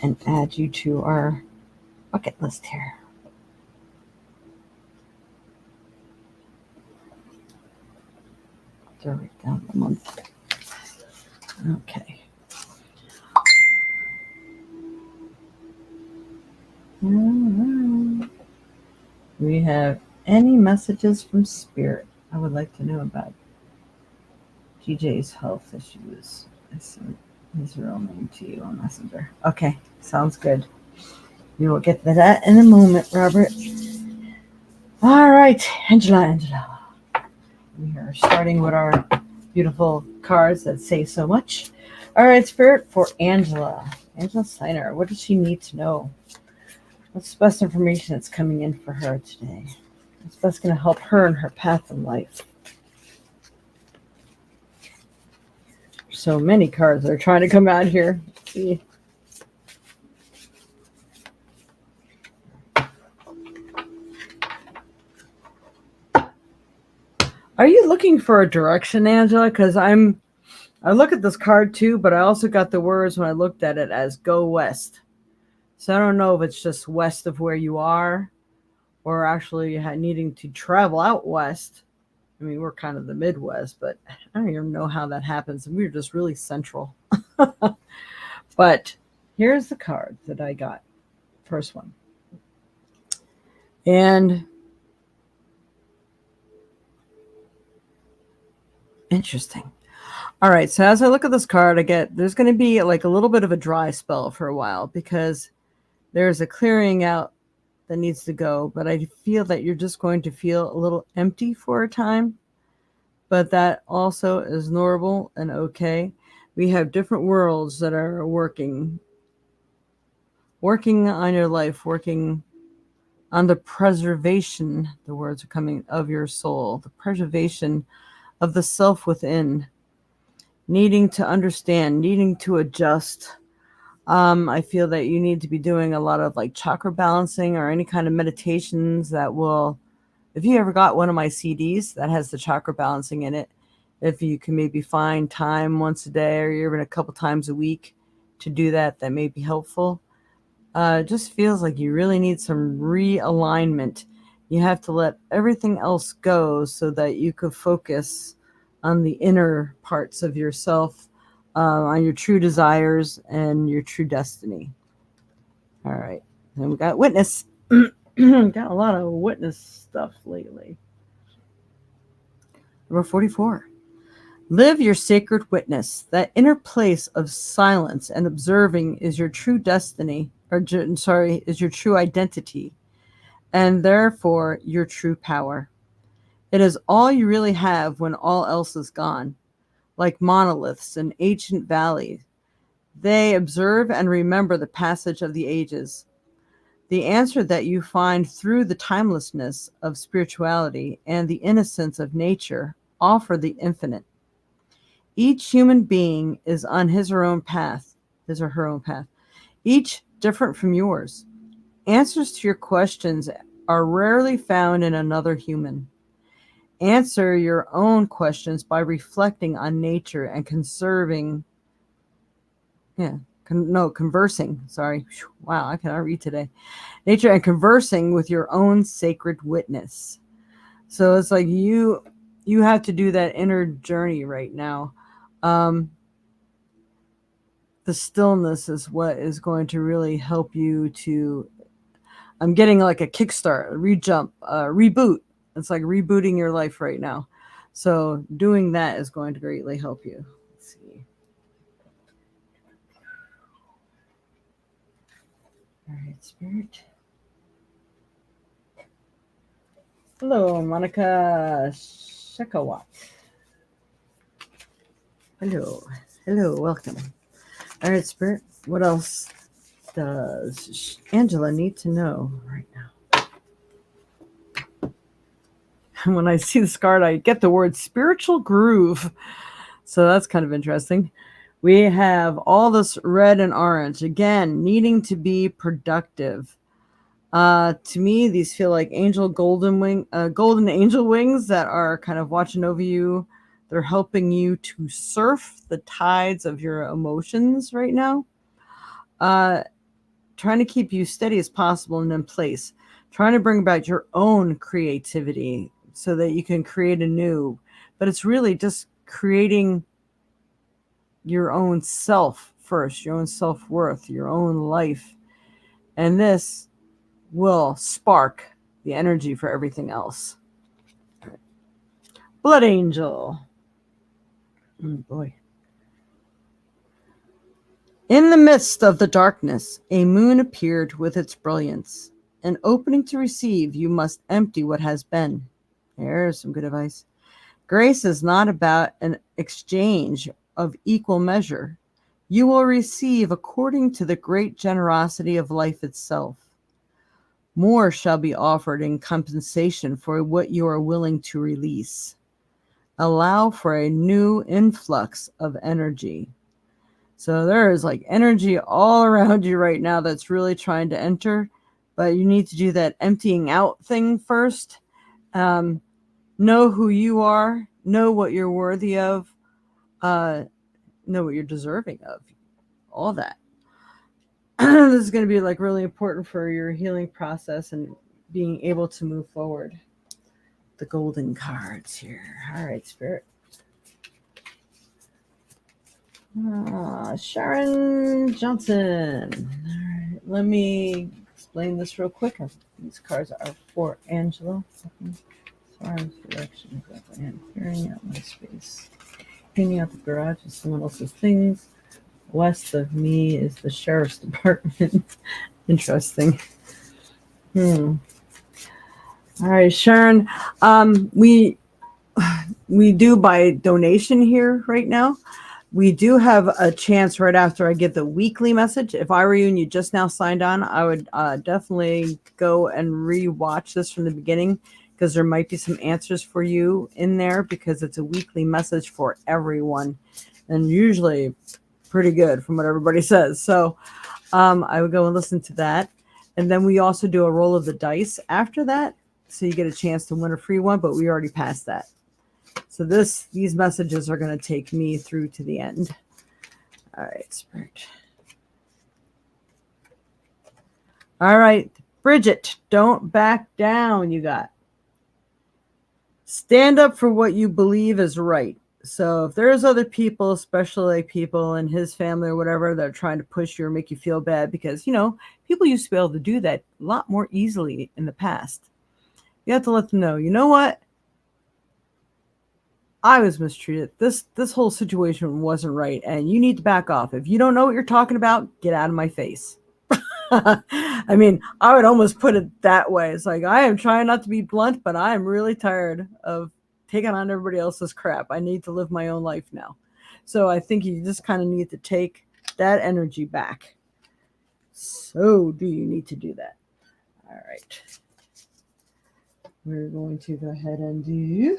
And add you to our bucket list here. To write down the month. Okay. All right. We have any messages from Spirit I would like to know about GJ's health issues. I sent his real name to you on Messenger. Okay, sounds good. We will get to that in a moment, Robert. All right, Angela. We are starting with our beautiful cards that say so much. All right, Spirit, for Angela. Angela Steiner, what does she need to know? What's the best information that's coming in for her today? What's best going to help her in her path in life? So many cards are trying to come out here. Let's see. looking for a direction, Angela, because I look at this card too, but I also got the words when I looked at it as go west. So I don't know if it's just west of where you are or actually needing to travel out west. I mean, we're kind of the Midwest, but I don't even know how that happens. We're just really central. But here's the card that I got. First one. And interesting. All right, so as I look at this card, there's going to be like a little bit of a dry spell for a while because there's a clearing out that needs to go, but I feel that you're just going to feel a little empty for a time, but that also is normal and okay. We have different worlds that are working on your life, working on the preservation, the words are coming, of your soul, the preservation of the self within, needing to understand, needing to adjust. I feel that you need to be doing a lot of like chakra balancing or any kind of meditations that will, if you ever got one of my CDs that has the chakra balancing in it, if you can maybe find time once a day or even a couple times a week to do that, that may be helpful. It just feels like you really need some realignment. You have to let everything else go so that you could focus on the inner parts of yourself, on your true desires and your true destiny. All right. Then we got witness. Got a lot of witness stuff lately. Number 44. Live your sacred witness. That inner place of silence and observing is your true destiny, is your true identity, and therefore your true power. It is all you really have when all else is gone. Like monoliths in ancient valleys, they observe and remember the passage of the ages. The answer that you find through the timelessness of spirituality and the innocence of nature offer the infinite. Each human being is on his or her own path, each different from yours. Answers to your questions are rarely found in another human. Answer your own questions by reflecting on nature and conversing. Sorry. Wow, I cannot read today. Nature and conversing with your own sacred witness. So it's like you have to do that inner journey right now. The stillness is what is going to really help you to, I'm getting like a kickstart, a reboot. It's like rebooting your life right now. So doing that is going to greatly help you. Let's see. All right, Spirit. Hello, Monica Shekawat. Hello, welcome. All right, Spirit, what else does Angela need to know right now? And when I see this card, I get the word spiritual groove. So that's kind of interesting. We have all this red and orange, again, needing to be productive. To me, these feel like golden angel wings that are kind of watching over you. They're helping you to surf the tides of your emotions right now. Trying to keep you steady as possible and in place. Trying to bring about your own creativity so that you can create anew. But it's really just creating your own self first, your own self-worth, your own life. And this will spark the energy for everything else. Blood Angel. Oh boy. In the midst of the darkness, a moon appeared with its brilliance. An opening to receive, you must empty what has been. There's some good advice. Grace is not about an exchange of equal measure. You will receive according to the great generosity of life itself. More shall be offered in compensation for what you are willing to release. Allow for a new influx of energy. So there is like energy all around you right now that's really trying to enter, but you need to do that emptying out thing first. Know who you are, know what you're worthy of, know what you're deserving of, all that. This is going to be like really important for your healing process and being able to move forward. The golden cards here. All right, Spirit. Sharon Johnson. All right, let me explain this real quick. These cards are for Angela. Sorry, direction exactly. I'm clearing out my space. Cleaning out the garage is someone else's things. West of me is the sheriff's department. Interesting. All right, Sharon. We do by donation here right now. We do have a chance right after I get the weekly message. If I were you and you just now signed on, I would definitely go and re-watch this from the beginning, because there might be some answers for you in there, because it's a weekly message for everyone, and usually pretty good from what everybody says. So I would go and listen to that. And then we also do a roll of the dice after that, so you get a chance to win a free one, but we already passed that. So these messages are going to take me through to the end. All right, Spirit. All right, Bridget, don't back down, you got. Stand up for what you believe is right. So if there's other people, especially people in his family or whatever, that are trying to push you or make you feel bad, because, people used to be able to do that a lot more easily in the past. You have to let them know, you know what? I was mistreated. This whole situation wasn't right, and you need to back off. If you don't know what you're talking about, get out of my face. I mean, I would almost put it that way. It's like, I am trying not to be blunt, but I am really tired of taking on everybody else's crap. I need to live my own life now. So I think you just kind of need to take that energy back. So do you need to do that? All right. We're going to go ahead and do...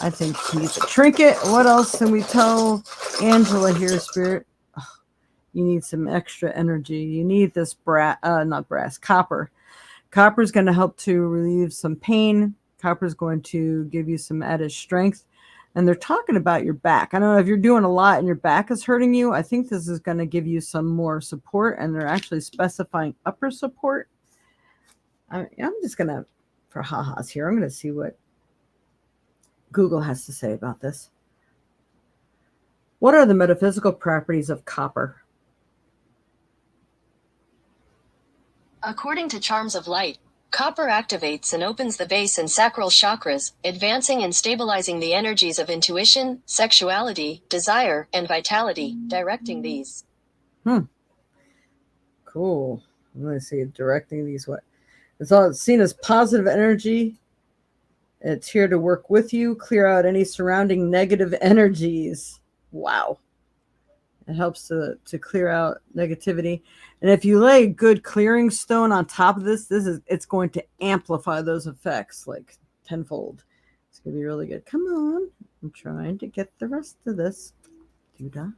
I think she needs a trinket. What else can we tell Angela here, Spirit? Oh, you need some extra energy. You need this copper. Copper is going to help to relieve some pain. Copper is going to give you some added strength. And they're talking about your back. I don't know if you're doing a lot and your back is hurting you. I think this is going to give you some more support. And they're actually specifying upper support. I'm just going to, for ha-has here, I'm going to see what Google has to say about this. What are the metaphysical properties of copper? According to Charms of Light, copper activates and opens the base and sacral chakras, advancing and stabilizing the energies of intuition, sexuality, desire, and vitality, directing these. Cool. I'm going to see directing these. What? It's all seen as positive energy. It's here to work with you, clear out any surrounding negative energies. Wow. It helps to clear out negativity. And if you lay a good clearing stone on top of it's going to amplify those effects like tenfold. It's going to be really good. Come on. I'm trying to get the rest of this. Do that.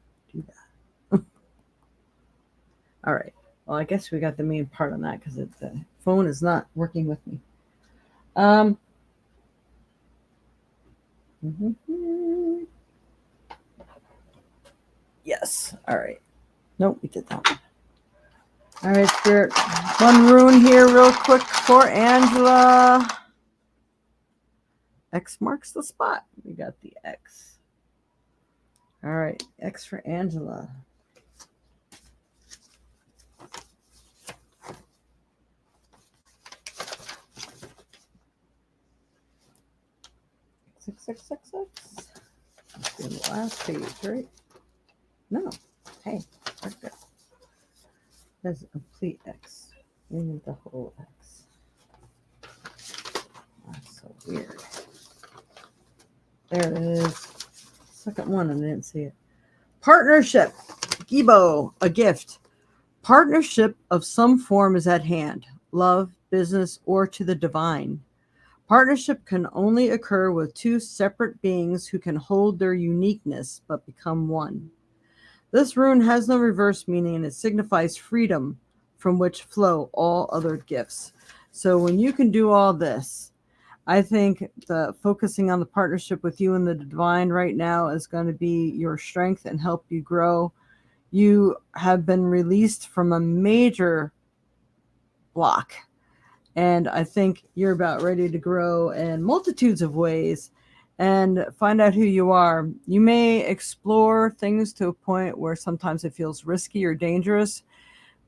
All right. Well, I guess we got the main part on that, because the phone is not working with me. Yes. All right. Nope, we did that one. All right, Spirit. One rune here real quick for Angela. X marks the spot. We got the X. All right. X for Angela. Six. Let's do the last page, right? No. Hey, right there. That's a complete X. We need the whole X. That's so weird. There it is. Second one, and I didn't see it. Partnership. Gibo, a gift. Partnership of some form is at hand. Love, business, or to the divine. Partnership can only occur with two separate beings who can hold their uniqueness but become one. This rune has no reverse meaning, and it signifies freedom from which flow all other gifts. So when you can do all this, I think the focusing on the partnership with you and the divine right now is going to be your strength and help you grow. You have been released from a major block, and I think you're about ready to grow in multitudes of ways and find out who you are. You may explore things to a point where sometimes it feels risky or dangerous,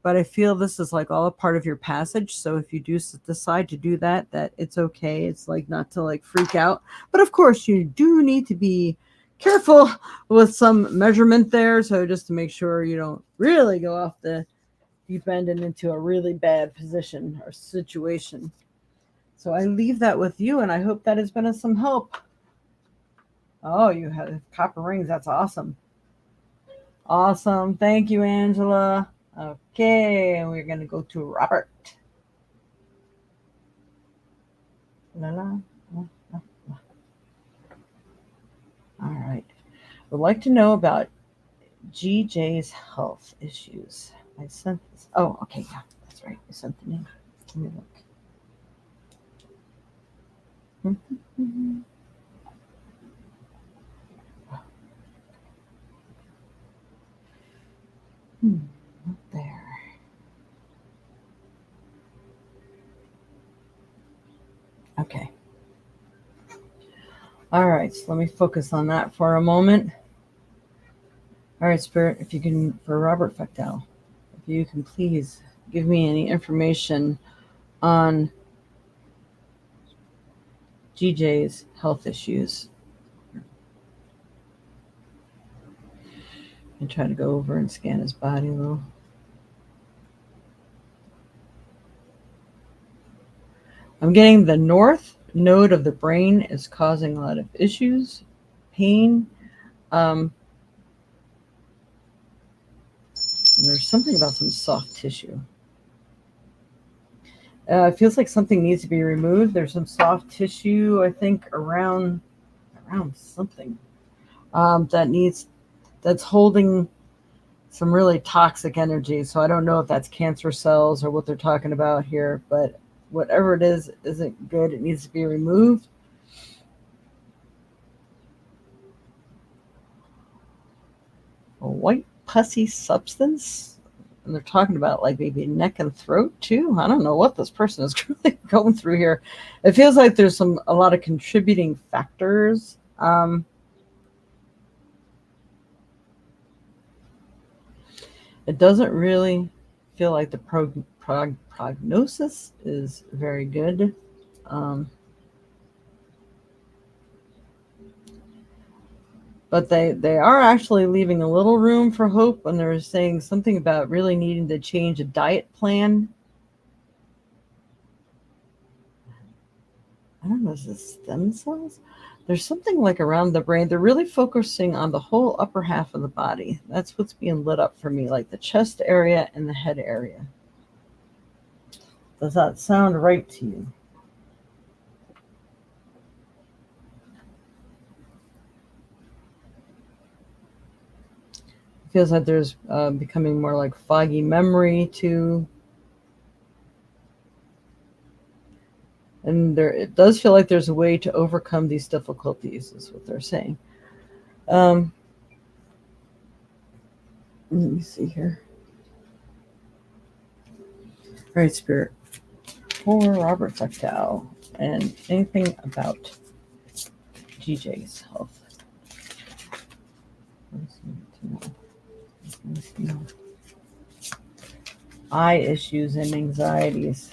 but I feel this is like all a part of your passage. So if you do decide to do that, that it's okay. It's like not to like freak out. But of course, you do need to be careful with some measurement there. So just to make sure you don't really go off the deep end and into a really bad position or situation. So I leave that with you, and I hope that has been of some help. Oh, you have copper rings. That's awesome. Awesome. Thank you, Angela. Okay, and we're going to go to Robert. La, la, la, la, la. All right. Would like to know about GJ's health issues. I sent this. Oh, okay. Yeah, that's right. I sent the name. Let me look. Up there. Okay. All right. So let me focus on that for a moment. All right, Spirit, if you can, for Robert Fectel, if you can please give me any information on GJ's health issues. And try to go over and scan his body a little. I'm getting the north node of the brain is causing a lot of issues, pain. And there's something about some soft tissue. It feels like something needs to be removed. There's some soft tissue, I think, around something that's holding some really toxic energy. So I don't know if that's cancer cells or what they're talking about here, but whatever it is isn't good. It needs to be removed. A white pussy substance. And they're talking about like maybe neck and throat too. I don't know what this person is really going through here. It feels like there's a lot of contributing factors. It doesn't really feel like the prognosis is very good. But they are actually leaving a little room for hope, and they're saying something about really needing to change a diet plan. I don't know, is it stem cells? There's something like around the brain. They're really focusing on the whole upper half of the body. That's what's being lit up for me, like the chest area and the head area. Does that sound right to you? It feels like there's becoming more like foggy memory too. And it does feel like there's a way to overcome these difficulties, is what they're saying. Let me see here. All right, Spirit. For Robert Fectel and anything about GJ's health. Eye issues and anxieties.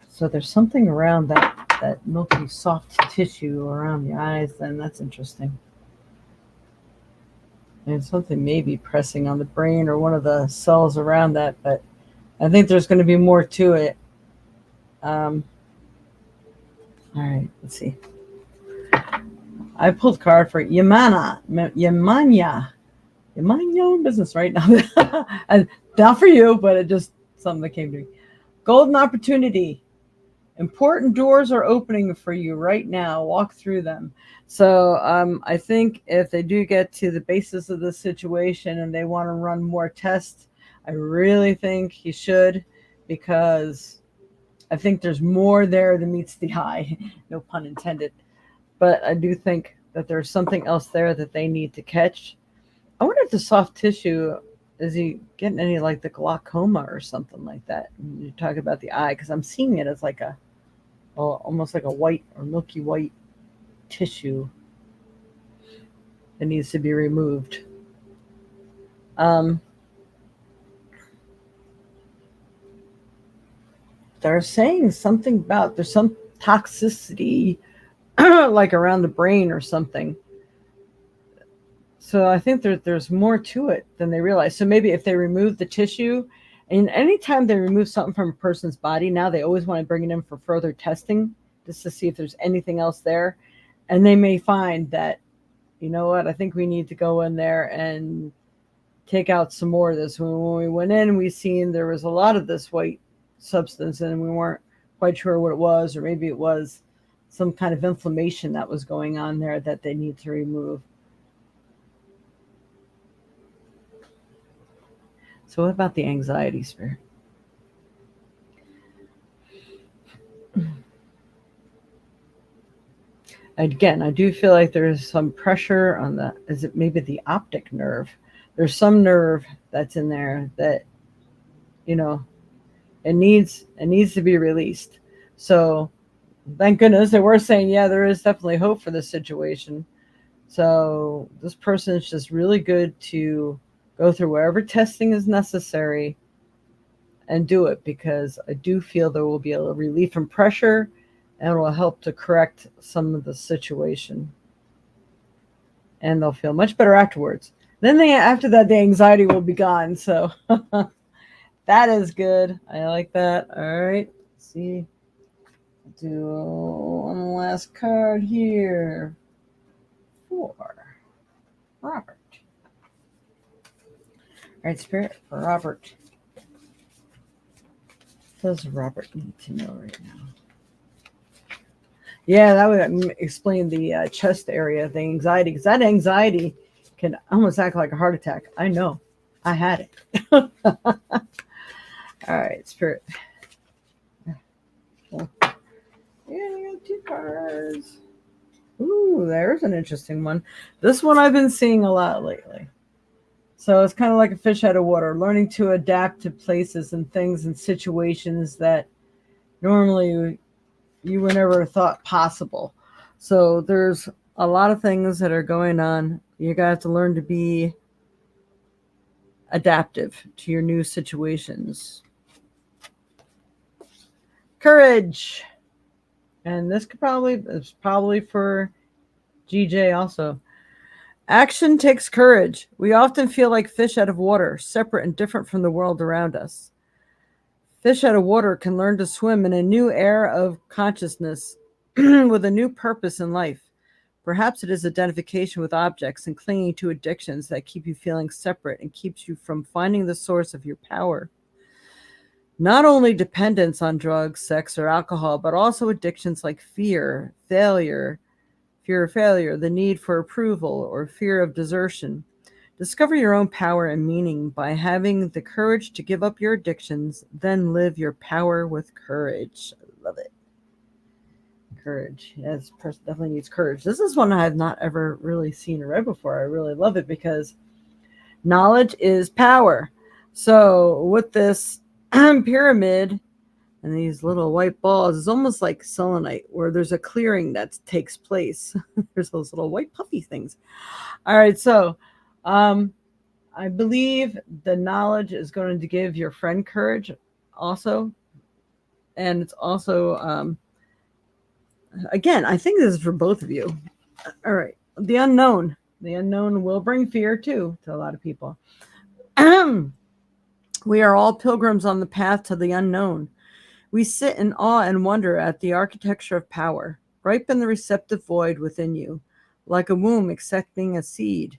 So there's something around that milky soft tissue around the eyes, then that's interesting. And something may be pressing on the brain or one of the cells around that, but I think there's going to be more to it. All right, let's see. I pulled a card for Yamanya. You mind your own business right now. And not for you, but it just something that came to me. Golden opportunity. Important doors are opening for you right now. Walk through them. So I think if they do get to the basis of the situation and they want to run more tests, I really think he should, because I think there's more there than meets the eye, no pun intended. But I do think that there's something else there that they need to catch. I wonder if the soft tissue, is he getting any like the glaucoma or something like that? And you're talking about the eye, because I'm seeing it as like a, well, almost like a white or milky white tissue that needs to be removed. Um, they're saying something about there's some toxicity like around the brain or something. So I think there's more to it than they realize. So maybe if they remove the tissue, and anytime they remove something from a person's body, now they always want to bring it in for further testing just to see if there's anything else there. And they may find that, you know what, I think we need to go in there and take out some more of this. When we went in, we seen there was a lot of this white substance and we weren't quite sure what it was, or maybe it was some kind of inflammation that was going on there that they need to remove. So what about the anxiety, Spirit? Again, I do feel like there's some pressure on the, is it maybe the optic nerve? There's some nerve that's in there that, you know, it needs to be released. So thank goodness that we're saying, yeah, there is definitely hope for this situation. So this person is just really good to go through wherever testing is necessary and do it, because I do feel there will be a relief from pressure and it will help to correct some of the situation. And they'll feel much better afterwards. Then after that, the anxiety will be gone. So that is good. I like that. All right. Let's see. Do one last card here for Robert. All right, Spirit, for Robert. What does Robert need to know right now? Yeah, that would explain the chest area, the anxiety, because that anxiety can almost act like a heart attack. I know. I had it. All right, Spirit. Yeah, I got 2 cards. Ooh, there's an interesting one. This one I've been seeing a lot lately. So it's kind of like a fish out of water, learning to adapt to places and things and situations that normally you would never have thought possible. So there's a lot of things that are going on. You got to learn to be adaptive to your new situations. Courage. And this is probably for GJ also. Action takes courage. We often feel like fish out of water, separate and different from the world around us. Fish out of water can learn to swim in a new era of consciousness with a new purpose in life. Perhaps it is identification with objects and clinging to addictions that keep you feeling separate and keeps you from finding the source of your power. Not only dependence on drugs, sex, or alcohol, but also addictions like fear of failure, the need for approval, or fear of desertion. Discover your own power and meaning by having the courage to give up your addictions, then live your power with courage. I love it. Courage. Yeah, this person definitely needs courage. This is one I have not ever really seen or read before. I really love it because knowledge is power. So with this pyramid and these little white balls, it's almost like selenite, where there's a clearing that takes place. There's those little white puffy things. All right, so I believe the knowledge is going to give your friend courage also. And it's also, again, I think this is for both of you. All right, the unknown. The unknown will bring fear too to a lot of people. We are all pilgrims on the path to the unknown. We sit in awe and wonder at the architecture of power, ripen the receptive void within you, like a womb accepting a seed.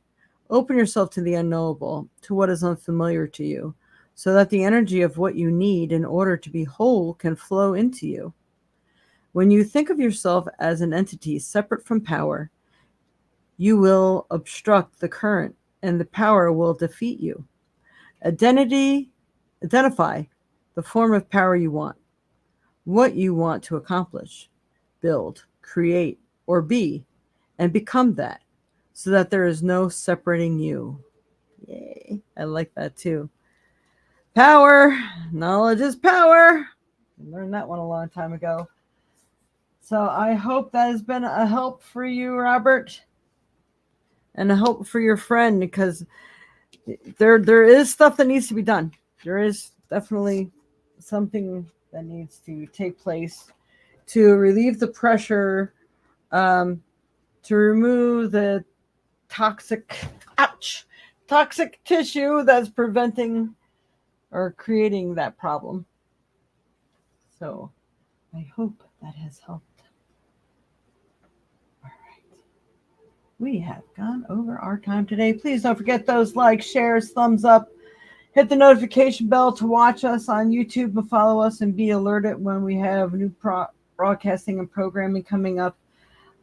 Open yourself to the unknowable, to what is unfamiliar to you, so that the energy of what you need in order to be whole can flow into you. When you think of yourself as an entity separate from power, you will obstruct the current, and the power will defeat you. Identify the form of power you want. what you want to accomplish, build, create, or be, and become that so that there is no separating you. Yay. I like that too. Power. Knowledge is power. I learned that one a long time ago. So I hope that has been a help for you, Robert, and a help for your friend, because there is stuff that needs to be done. There is definitely something that needs to take place to relieve the pressure, to remove the toxic tissue that's preventing or creating that problem. So I hope that has helped. All right. We have gone over our time today. Please don't forget those likes, shares, thumbs up. Hit the notification bell to watch us on YouTube and follow us and be alerted when we have new broadcasting and programming coming up.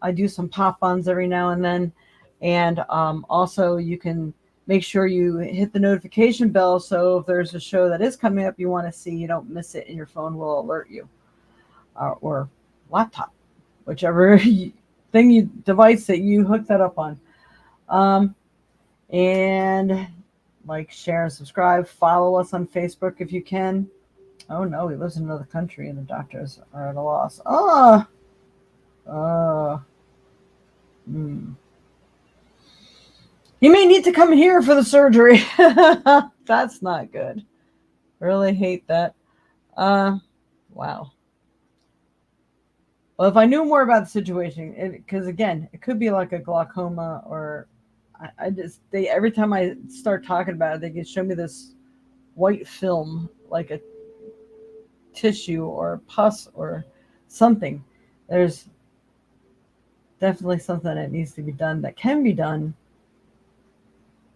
I do some pop-ons every now and then. And also you can make sure you hit the notification bell so if there's a show that is coming up you want to see, you don't miss it and your phone will alert you. Or laptop, whichever device that you hook that up on. And like, share, and subscribe. Follow us on Facebook if you can. Oh no, he lives in another country and the doctors are at a loss. He may need to come here for the surgery. That's not good. Really hate that. Wow. Well, if I knew more about the situation, because again, it could be like a glaucoma, or they every time I start talking about it, they can show me this white film, like a tissue or pus or something. There's definitely something that needs to be done, that can be done.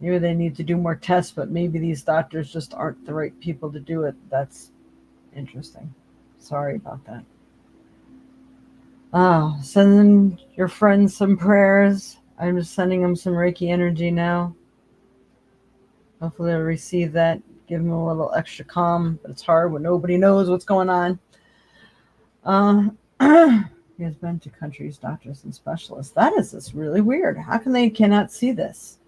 Maybe they need to do more tests, but maybe these doctors just aren't the right people to do it. That's interesting. Sorry about that. Send your friends some prayers. I'm just sending them some Reiki energy now. Hopefully they'll receive that. Give them a little extra calm, but it's hard when nobody knows what's going on. He has been to countries, doctors, and specialists. That is just really weird. How come they cannot see this?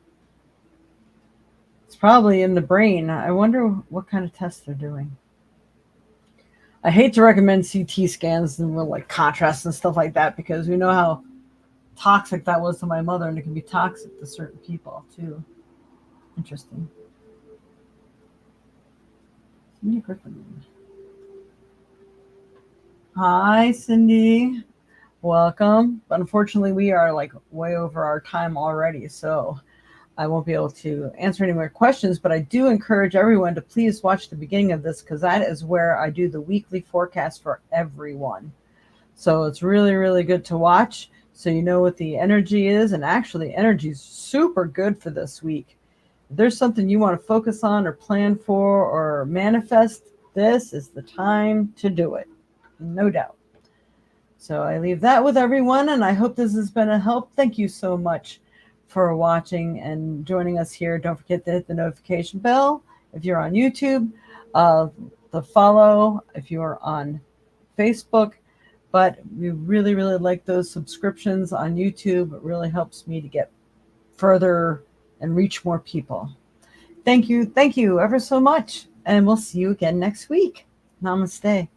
It's probably in the brain. I wonder what kind of tests they're doing. I hate to recommend CT scans and with like contrast and stuff like that, because we know how toxic that was to my mother, and it can be toxic to certain people too. Interesting. Cindy Griffin. Hi, Cindy. Welcome. But unfortunately, we are like way over our time already, so I won't be able to answer any more questions, but I do encourage everyone to please watch the beginning of this, because that is where I do the weekly forecast for everyone. So it's really, really good to watch, so you know what the energy is. And actually, energy is super good for this week. If there's something you want to focus on or plan for or manifest, this is the time to do it. No doubt. So I leave that with everyone, and I hope this has been a help. Thank you so much for watching and joining us here. Don't forget to hit the notification bell if you're on YouTube, the follow if you're on Facebook. But we really, really like those subscriptions on YouTube. It really helps me to get further and reach more people. Thank you ever so much, and we'll see you again next week. Namaste.